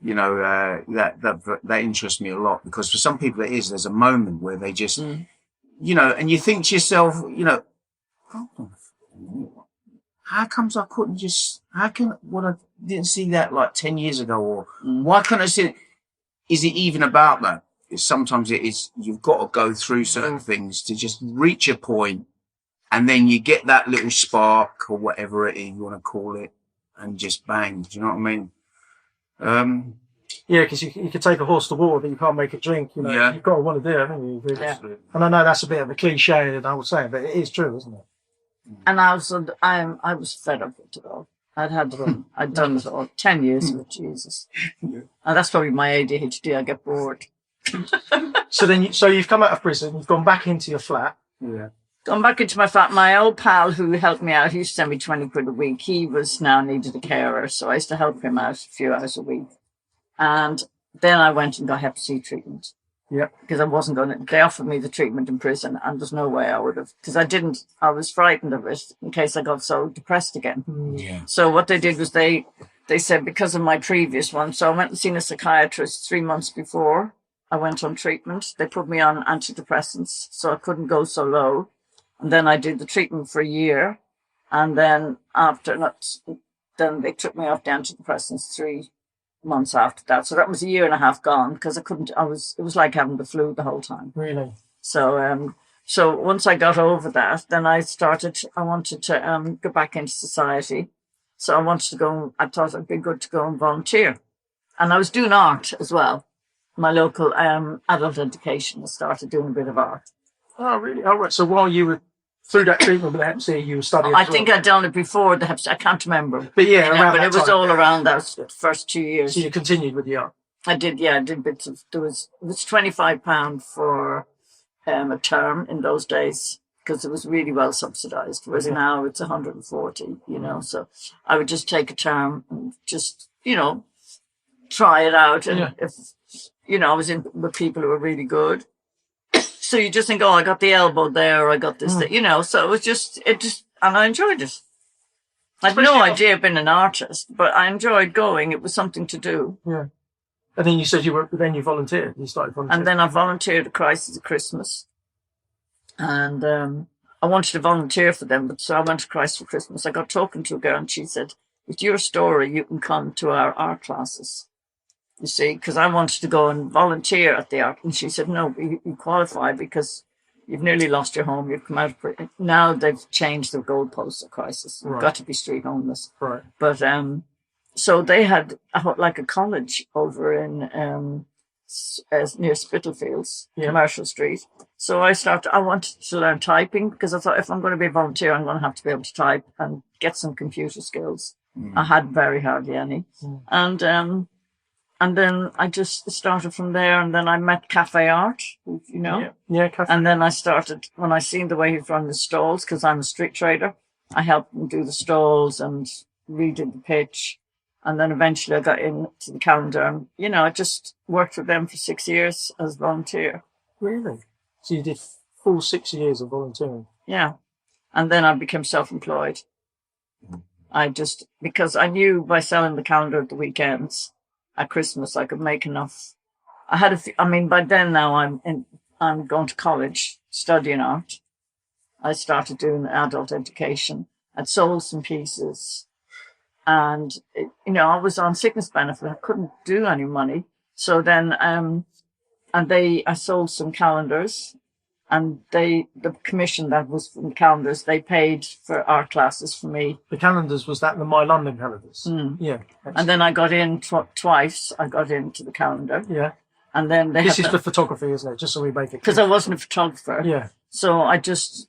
you know, that interests me a lot because for some people there's a moment where they just, you know, and you think to yourself, you know, hold on a minute. How comes I couldn't just, I didn't see that like 10 years ago or why couldn't I see it? Is it even about that? Sometimes it is, you've got to go through certain things to just reach a point and then you get that little spark or whatever it is you want to call it and just bang. Do you know what I mean? Yeah, because you could take a horse to water, but you can't make it drink. You know, you've got to want to do it, haven't you? Yeah. And I know that's a bit of a cliche, and I was saying, but it is true, isn't it? And I was fed up with it all. I'd done it all 10 years with Jesus. And that's probably my ADHD. I get bored. So you've come out of prison, you've gone back into your flat. Yeah. Gone back into my flat. My old pal who helped me out, he used to send me 20 quid a week. He was now needed a carer, so I used to help him out a few hours a week. And then I went and got Hep C treatment. Yeah. Because I wasn't going to, they offered me the treatment in prison and there's no way I would have, because I was frightened of it in case I got so depressed again. Yeah. So what they did was they said because of my previous one, so I went and seen a psychiatrist 3 months before I went on treatment. They put me on antidepressants so I couldn't go so low. And then I did the treatment for a year. And then then they took me off the antidepressants 3 months after that. So that was a year and a half gone because it was like having the flu the whole time. Really? So, so once I got over that, then I wanted to, go back into society. So I thought it'd be good to go and volunteer. And I was doing art as well. My local, adult education, I started doing a bit of art. Oh, really? Oh, right. So while you were through that treatment with the Hep C, you were studying I think I'd done it before the Hep C. I can't remember. But yeah, but it was all around those first 2 years. So you continued with the art? I did bits of, it was £25 for a term in those days because it was really well subsidised, whereas now it's 140, you know, so I would just take a term and just, you know, try it out. And if, you know, I was in with people who were really good. So you just think, oh, I got the elbow there, or I got this, you know, so it was and I enjoyed it. I had no idea being an artist, but I enjoyed going. It was something to do. Yeah. And then you said you volunteered. You started volunteering. And then I volunteered at Crisis at Christmas. And I wanted to volunteer for them, but so I went to Crisis for Christmas. I got talking to a girl and she said, with your story, you can come to our art classes. You see, because I wanted to go and volunteer at the art. And she said, no, you qualify because you've nearly lost your home. You've come out of prison. Now they've changed the goalposts at Crisis. You've got to be street homeless. Right. But so they had like a college over in near Spitalfields, Commercial Street. So I wanted to learn typing because I thought if I'm going to be a volunteer, I'm going to have to be able to type and get some computer skills. I had very hardly any. And then I just started from there, and then I met Cafe Art, you know. Yeah, Cafe. And then I started, when I seen the way he'd run the stalls, because I'm a street trader, I helped him do the stalls and redid the pitch. And then eventually I got into the calendar and, you know, I just worked with them for 6 years as a volunteer. Really? So you did full 6 years of volunteering. Yeah. And then I became self-employed. Because I knew by selling the calendar at the weekends at Christmas, I could make enough. By then now I'm going to college studying art. I started doing adult education. I'd sold some pieces and, I was on sickness benefit. I couldn't do any money. So then, I sold some calendars and the commission that was from the calendars, they paid for art classes for me. The calendars, was that the My London calendars? Yeah. And then I got in twice. I got into the calendar. Yeah. And then this is for photography, isn't it? Just so we make it clear. Because I wasn't a photographer. Yeah. So I just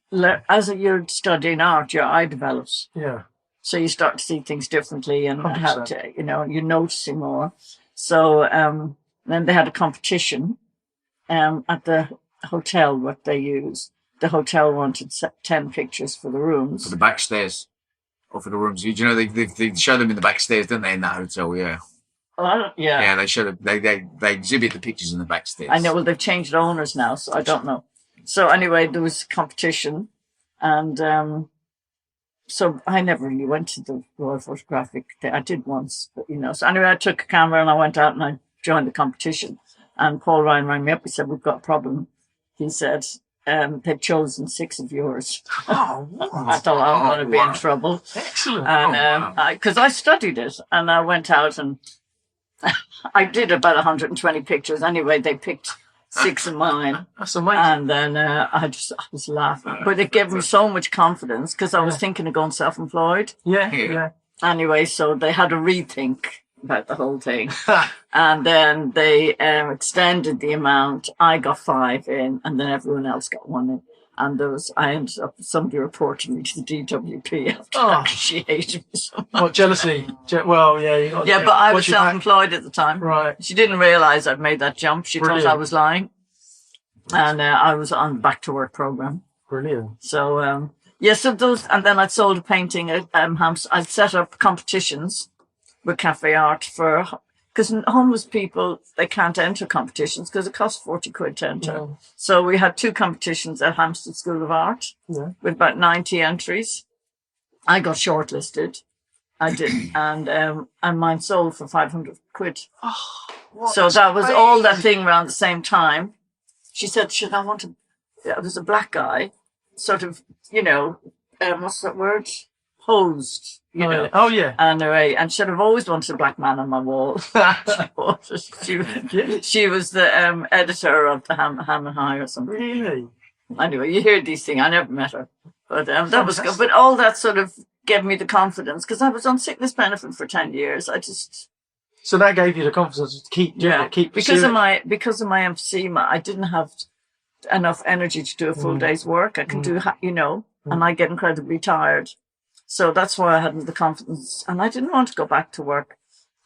as you're studying art, your eye develops. Yeah. So you start to see things differently and 100%. how to, you're noticing more. So then they had a competition at the hotel, what they use. The hotel wanted 10 pictures for the rooms. For the back stairs. Or for the rooms. You know, they show them in the back stairs, don't they, in that hotel? Yeah. Well, yeah. Yeah, they show them. They exhibit the pictures in the back stairs. I know. Well, they've changed owners now, so I don't know. So anyway, there was competition, and so I never really went to the Royal Photographic. I did once, but So anyway, I took a camera and I went out and I joined the competition. And Paul Ryan rang me up. He said, "We've got a problem." He said, "They've chosen 6 of yours." Oh, I thought I'm going to be in trouble. Excellent. And because I studied it, and I went out and I did about 120 pictures. Anyway, they picked 6 of mine. That's amazing. And then I was laughing. But it gave me so much confidence because I was thinking of going self-employed. Yeah. Anyway, so they had a rethink about the whole thing. And then they extended the amount. I got 5 in, and then everyone else got 1 in. And I ended up, somebody reported me to the DWP after she hated me so much. What, jealousy? Well, yeah. Yeah, but I was self-employed at the time. Right. She didn't realise I'd made that jump. She thought I was lying. And I was on the back to work program. Brilliant. So, so those, and then I'd sold a painting at I'd set up competitions with Cafe Art because homeless people, they can't enter competitions because it costs 40 quid to enter. Yeah. So we had 2 competitions at Hampstead School of Art with about 90 entries. I got shortlisted. I did. And mine sold for 500 quid. Oh, so that was all that thing around the same time. She said, there's a black guy, sort of, what's that word? Posed. Oh, yeah. And she said, I've always wanted a black man on my wall. She was the editor of the Ham and High or something. Really? Anyway, you hear these things. I never met her. But that was good. But all that sort of gave me the confidence because I was on sickness benefit for 10 years. So that gave you the confidence to keep doing it, keep because of my emphysema, I didn't have enough energy to do a full day's work. I can do, and I get incredibly tired. So that's why I hadn't the confidence. And I didn't want to go back to work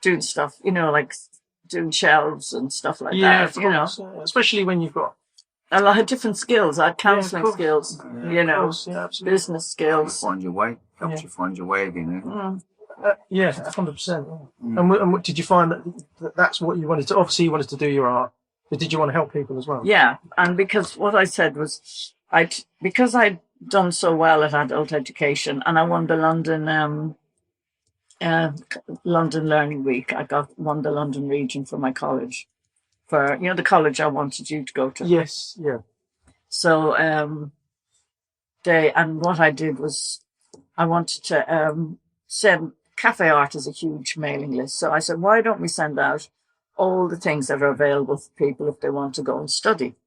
doing stuff, like doing shelves and stuff like that. Especially when you've got... And I had different skills. I had counselling skills, business skills. Find your way. Helps you find your way again. 100%. And what, did you find that's what you wanted to... Obviously, you wanted to do your art, but did you want to help people as well? Yeah. And because what I said was, because I'd done so well at adult education and I won the London Learning Week. I won the London region for my college, for the college I wanted you to go to. Yes, yeah. So and what I did was I wanted to send Cafe Art as a huge mailing list. So I said, why don't we send out all the things that are available for people if they want to go and study?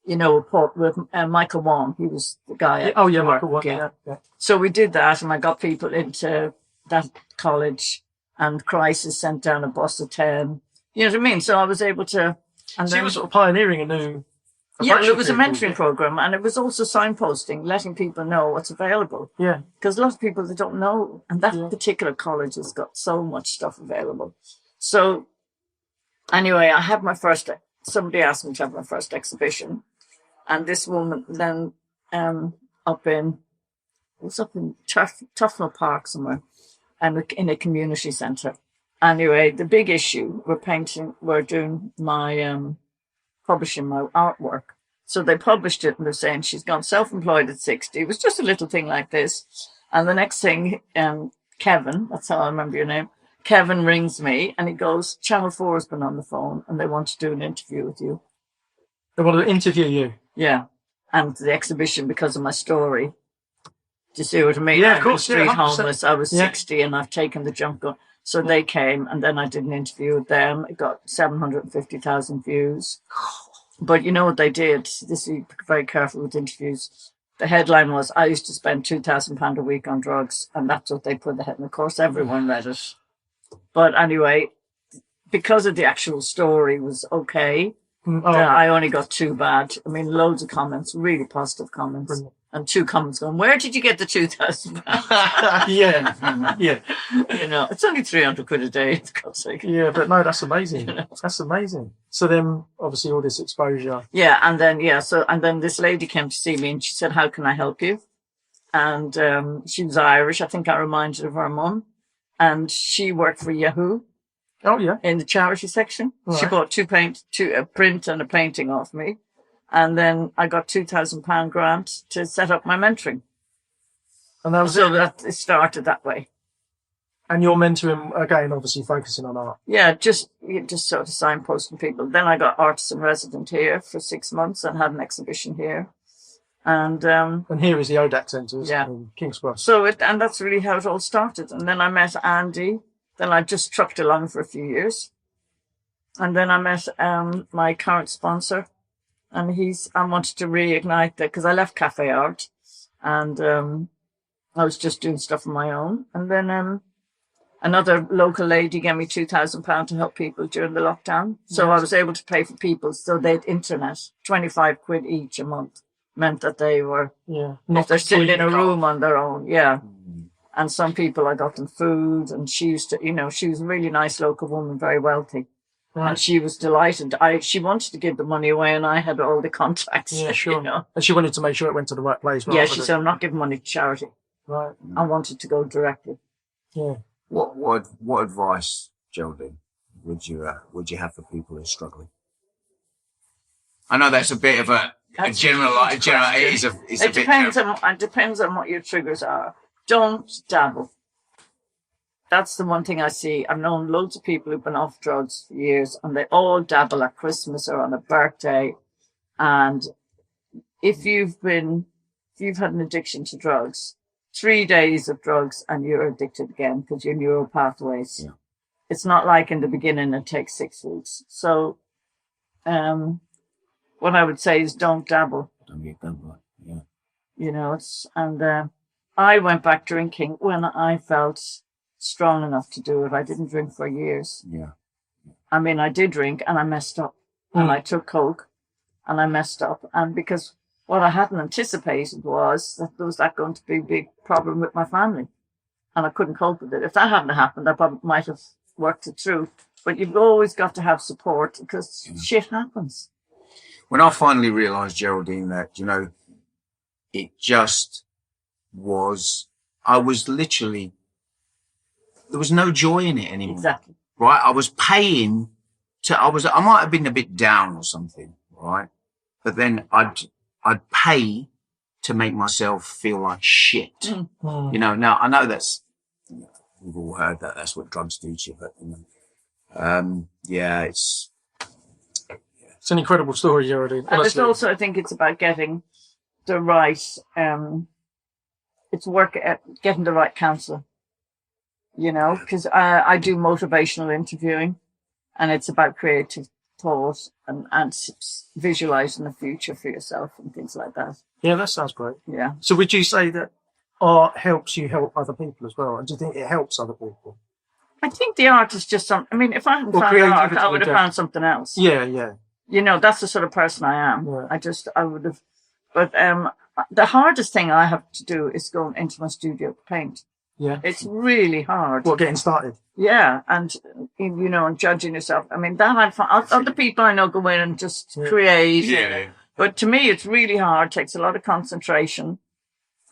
With Michael Wong, he was the guy. Michael Wong. Yeah. So we did that, and I got people into that college, and Crisis sent down a bus of 10. You know what I mean? So I was able to. And so you were sort of pioneering a new. It was a mentoring program, and it was also signposting, letting people know what's available. Yeah. Because a lot of people, they don't know, and that particular college has got so much stuff available. So anyway, I had somebody asked me to have my first exhibition. And this woman then up in Tufnell Park somewhere, and in a community centre. Anyway, the big issue, we're doing my publishing my artwork. So they published it and they're saying she's gone self-employed at 60. It was just a little thing like this. And the next thing, Kevin, that's how I remember your name, Kevin rings me and he goes, Channel 4 has been on the phone and they want to do an interview with you. They want to interview you? Yeah. And the exhibition because of my story. Do you see what I mean? Yeah, of course. Street Yeah, homeless. I was 60 and I've taken the jump. So they came and then I did an interview with them. It got 750,000 views. But you know what they did? This, you be very careful with interviews. The headline was, I used to spend £2,000 a week on drugs. And that's what they put the head. And of course, everyone read it. But anyway, because of the actual story was okay, I only got 2 bad. I mean, loads of comments, really positive comments. Brilliant. And 2 comments going, where did you get the £2,000? Yeah. You know, it's only 300 quid a day, for God's sake. Yeah, but no, that's amazing. You know? That's amazing. So then, obviously, all this exposure. Yeah, and then this lady came to see me and she said, how can I help you? And she was Irish. I think I reminded her of her mum. And she worked for Yahoo. Oh, yeah. In the charity section. Right. She bought a print and a painting off me. And then I got £2,000 grant to set up my mentoring. And that was so that it started that way. And you're mentoring, again, obviously focusing on art. Yeah, just sort of signposting people. Then I got artist in resident here for 6 months and had an exhibition here. And here is the ODAC Centre in King's Cross. So and that's really how it all started. And then I met Andy. Then I just trucked along for a few years. And then I met my current sponsor. And I wanted to reignite that because I left Cafe Art and I was just doing stuff on my own. And then another local lady gave me £2,000 to help people during the lockdown. So I was able to pay for people so they had internet, 25 quid each a month. Meant that they were, if they're sitting in a room on their own, And some people, I got them food, and she used to, she was a really nice local woman, very wealthy. Right. And she was delighted. She wanted to give the money away, and I had all the contacts. Yeah, sure. And she wanted to make sure it went to the right place. Yeah, she said, I'm not giving money to charity. Right. I wanted to go directly. Yeah. What advice, Geraldine, would you have for people who are struggling? I know that's a bit of a general. It depends on what your triggers are. Don't dabble. That's the one thing I see. I've known loads of people who've been off drugs for years and they all dabble at Christmas or on a birthday. And if you've had an addiction to drugs, 3 days of drugs and you're addicted again because your neural pathways. Yeah. It's not like in the beginning it takes 6 weeks. So, what I would say is don't dabble. Don't get dabble. Yeah. I went back drinking when I felt strong enough to do it. I didn't drink for years. Yeah. I mean, I did drink and I messed up. And I took coke and I messed up. And because what I hadn't anticipated was that there was going to be a big problem with my family. And I couldn't cope with it. If that hadn't happened, I probably might have worked it through. But you've always got to have support because shit happens. When I finally realised, Geraldine, that, it just was, I was literally, there was no joy in it anymore. Exactly. Right? I was paying I might have been a bit down or something, right? But then I'd pay to make myself feel like shit. Mm. Now I know we've all heard that's what drugs do to you, but, it's an incredible story, Geraldine. And it's also, I think it's about getting the right, getting the right counsellor, because I do motivational interviewing and it's about creative thought and visualising the future for yourself and things like that. Yeah, that sounds great. Yeah. So would you say that art helps you help other people as well? And do you think it helps other people? I think the art is just something, if I hadn't found art, I would have found something else. Yeah, yeah. That's the sort of person I am. Yeah. I would have, but the hardest thing I have to do is go into my studio to paint. Yeah. It's really hard. Getting started? Yeah. And, and judging yourself. that I'd find, other people I know go in and just create. Yeah. But to me, it's really hard. It takes a lot of concentration.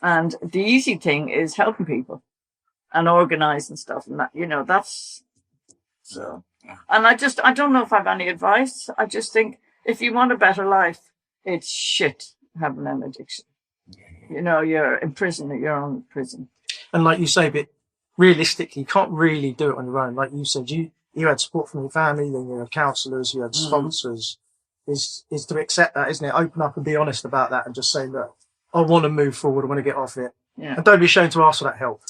And the easy thing is helping people and organising stuff. And that, that's so. And I don't know if I have any advice. I just think if you want a better life, it's shit having an addiction. You know, you're in prison at your own prison. And like you say, but realistically, you can't really do it on your own. Like you said, you had support from your family, then you had counsellors, you had sponsors. Is to accept that, isn't it? Open up and be honest about that and just say, look, I want to move forward, I want to get off it. Yeah. And don't be ashamed to ask for that help.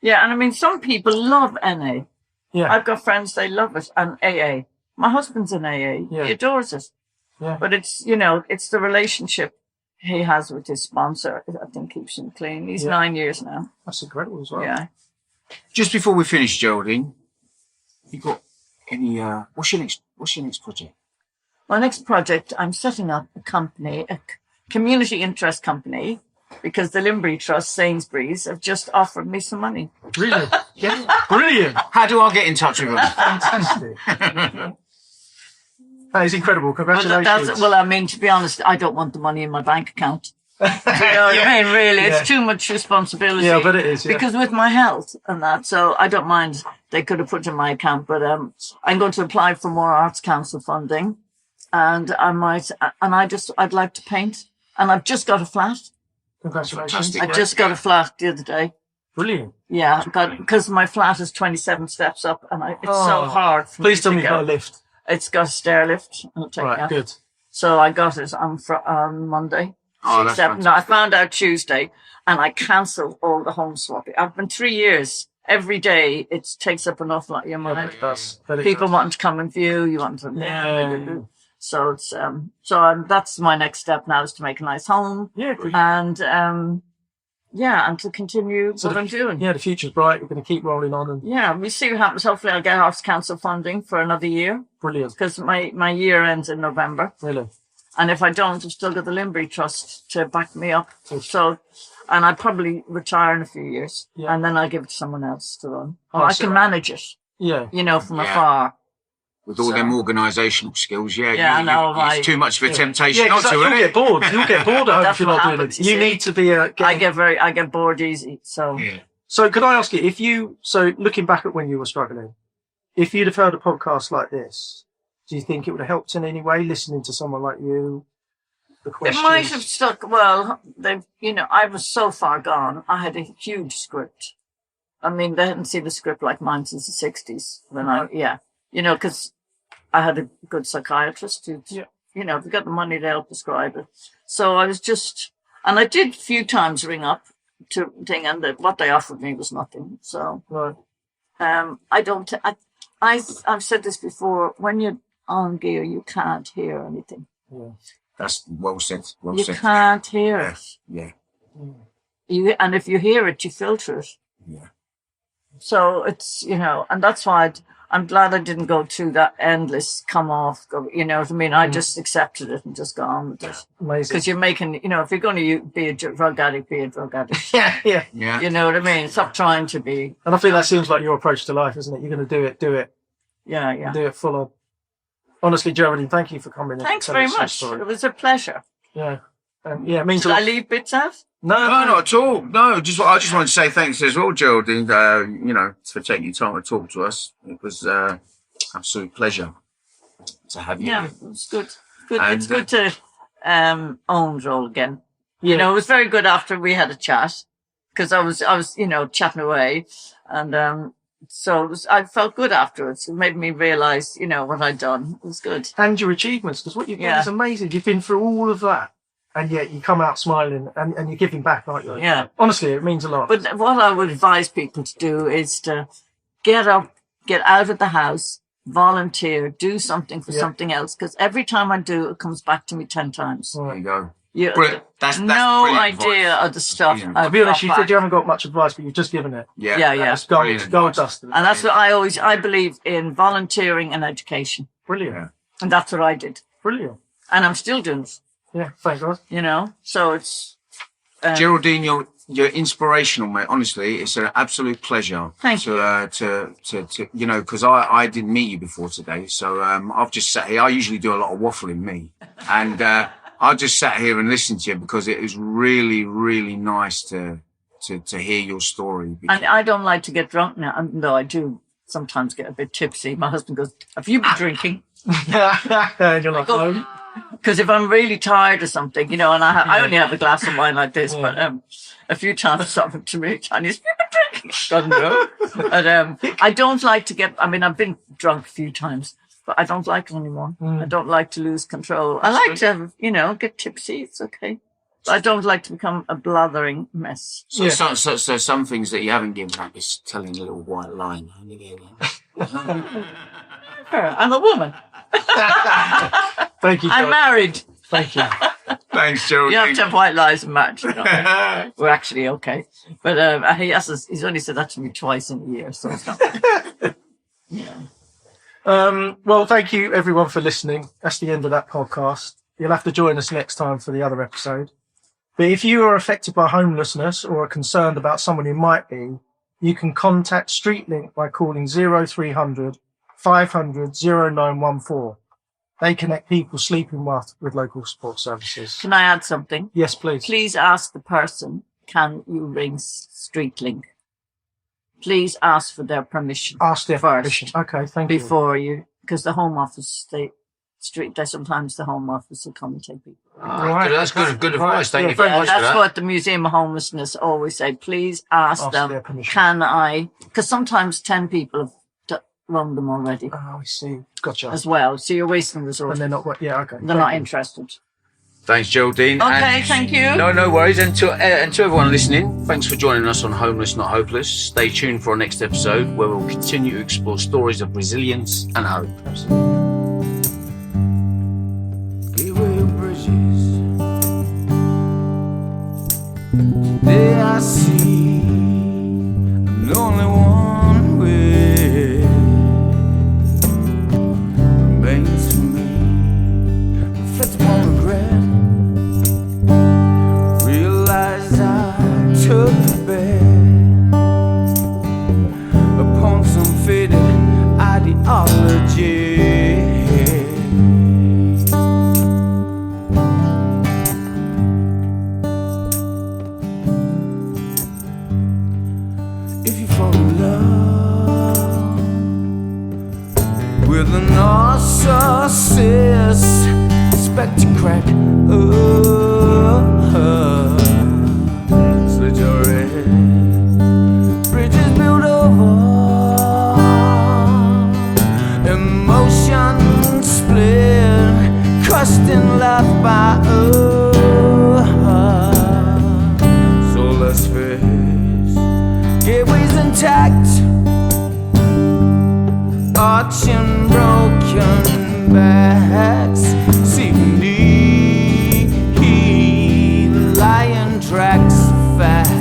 Yeah, and I mean, some people love NA. Yeah. I've got friends, they love it. And AA. My husband's in AA. Yeah. He adores it. Yeah. But it's, you know, it's the relationship he has with his sponsor, I think, keeps him clean. He's 9 years now. That's incredible as well. Yeah. Just before we finish, Geraldine, you got any, what's your next project? My next project, I'm setting up a company, a community interest company, because the Limbury Trust, Sainsbury's, have just offered me some money. Really? Yeah. Brilliant. How do I get in touch with them? Fantastic. That is incredible. Congratulations. Well, I mean, to be honest, I don't want the money in my bank account. You know what I mean? Really, it's too much responsibility. Yeah, but it is. Yeah. Because with my health and that, so I don't mind. They could have put it in my account, but I'm going to apply for more Arts Council funding, and I'd like to paint, and I've just got a flat. Congratulations. I just got a flat the other day. Brilliant. Yeah, because my flat is 27 steps up, and it's so hard. For Please tell me to you got a lift. It's got a stair lift. Right, good. So I got it on Monday. Oh, that's fantastic. No, I found out Tuesday, and I cancelled all the home swapping. I've been 3 years. Every day it takes up an awful lot of your mind. People wanting to come and view. You want to. Yeah. So it's that's my next step now, is to make a nice home. Yeah. Good. And and to continue what I'm doing. Yeah, the future's bright. We're going to keep rolling on. And yeah, we see what happens. Hopefully I'll get Arts Council funding for another year. Brilliant. Because my year ends in November. Really? And if I don't, I've still got the Limbury Trust to back me up. So, and I'd probably retire in a few years. Yeah. And then I'll give it to someone else to run. I can manage it. Yeah. You know, from afar. With all them organisational skills, it's too much of a temptation not to, you'll isn't get bored. You'll get bored at home if you're not doing happens, it. You need to be I get bored easy, so. Yeah. So could I ask you, looking back at when you were struggling, if you'd have heard a podcast like this, do you think it would have helped in any way, listening to someone like you? The questions? It might have stuck, well, I was so far gone. I had a huge script. I mean, they hadn't seen the script like mine since the 60s. Because I had a good psychiatrist who, if you got the money to help prescribe it. So I was and I did a few times ring up to thing, and what they offered me was nothing. So, I've said this before, when you're on gear, you can't hear anything. Yeah. That's well said. You can't hear it. Yeah. And if you hear it, you filter it. Yeah. So it's, and that's why I'm glad I didn't go through that endless come off, you know what I mean? I just accepted it and just got on with it. Amazing. Because you're making, if you're going to be a drug addict, be a drug addict. Yeah. You know what I mean? Stop trying to be. And I think that seems like your approach to life, isn't it? You're going to do it. Yeah. Do it full on. Honestly, Geraldine, thank you for coming in. Thanks very much. It was a pleasure. Yeah. It means a lot. Did I leave bits out? No, not at all. No, I just wanted to say thanks as well, Geraldine, for taking your time to talk to us. It was absolute pleasure to have you. Yeah, it was good. It's good to own it all again. Yeah. It was very good after we had a chat, because I was chatting away, and so I felt good afterwards. It made me realise, what I'd done. It was good. And your achievements, because what you've done is amazing. You've been through all of that, and yet you come out smiling, and you're giving back, aren't you? Yeah. Honestly, it means a lot. But what I would advise people to do is to get up, get out of the house, volunteer, do something for something else, because every time I do, it comes back to me 10 times. There you go. That's no idea of the stuff. To be honest, you haven't got much advice, but you've just given it. Yeah. It's gold dust. And that's what I believe in, volunteering and education. Brilliant. And that's what I did. Brilliant. And I'm still doing it. Yeah, thank God. So it's... Geraldine, you're inspirational, mate. Honestly, it's an absolute pleasure. Thank you. Because I didn't meet you before today, so I've just sat here. I usually do a lot of waffling, me. And... I just sat here and listened to you because it was really, really nice to hear your story. And I don't like to get drunk now, even though I do sometimes get a bit tipsy. My husband goes, "Have you been drinking?" And you're like, "No." Because if I'm really tired or something, and I only have a glass of wine like this, but a few times something to me, Chinese people drinking. God no. But I don't like to get. I mean, I've been drunk a few times, but I don't like it anymore. I don't like to lose control. I like to, get tipsy. It's okay. But I don't like to become a blathering mess. So some things that you haven't given up is telling a little white lie. I'm a woman. Thank you. I'm married. Thank you. Thanks, Geraldine. You have to have white lies and match. We're actually okay. But he's only said that to me twice in a year, so it's not. Well, thank you everyone for listening. That's the end of that podcast. You'll have to join us next time for the other episode. But if you are affected by homelessness or are concerned about someone who might be, you can contact StreetLink by calling 0300 500 0914. They connect people sleeping with local support services. Can I add something? Yes, please. Please ask the person, can you ring StreetLink? Please ask for their permission. Ask their first, permission. Okay, thank you. Before you, because the Home Office, sometimes the Home Office will come and take people. Right. That's good advice. Thank you very much for That's that. what the Museum of Homelessness always say. Please ask their them, permission. can I? Because sometimes 10 people have run them already Oh, I see. Gotcha. as well. So you're wasting And resources. they're not. Yeah. Okay. They're not interested. Thanks, Geraldine. Okay, thank you. No worries. And to everyone listening, thanks for joining us on Homeless Not Hopeless. Stay tuned for our next episode where we'll continue to explore stories of resilience and hope. Gateway bridges. Today I see I'm the only one way remains for me. Reflect upon regret. Realize I took the bed upon some faded ideology. If you fall in love with a narcissist, expect to crack. Slit your head. Bridges built over emotion split, crushed and left by soulless face. Gateways intact, arching broken backs, seeking the lion tracks fast.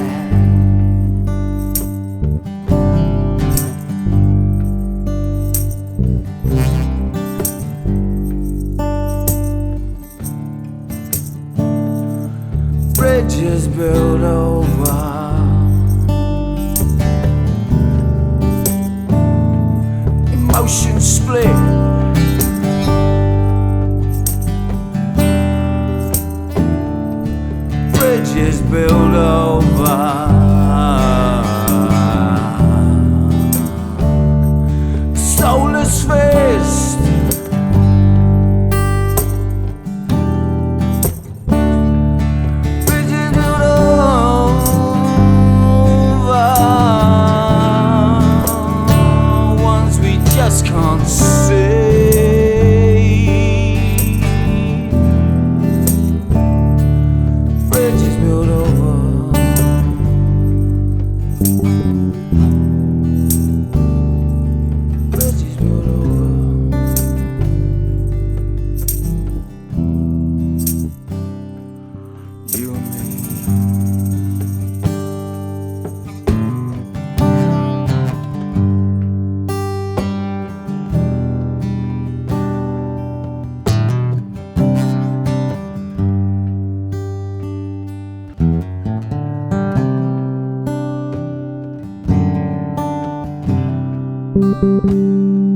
Bridges built over emotion split. Bridges built over soulless face. Bridges built over ones we just can't see. Bridges built over bridges built over you and me.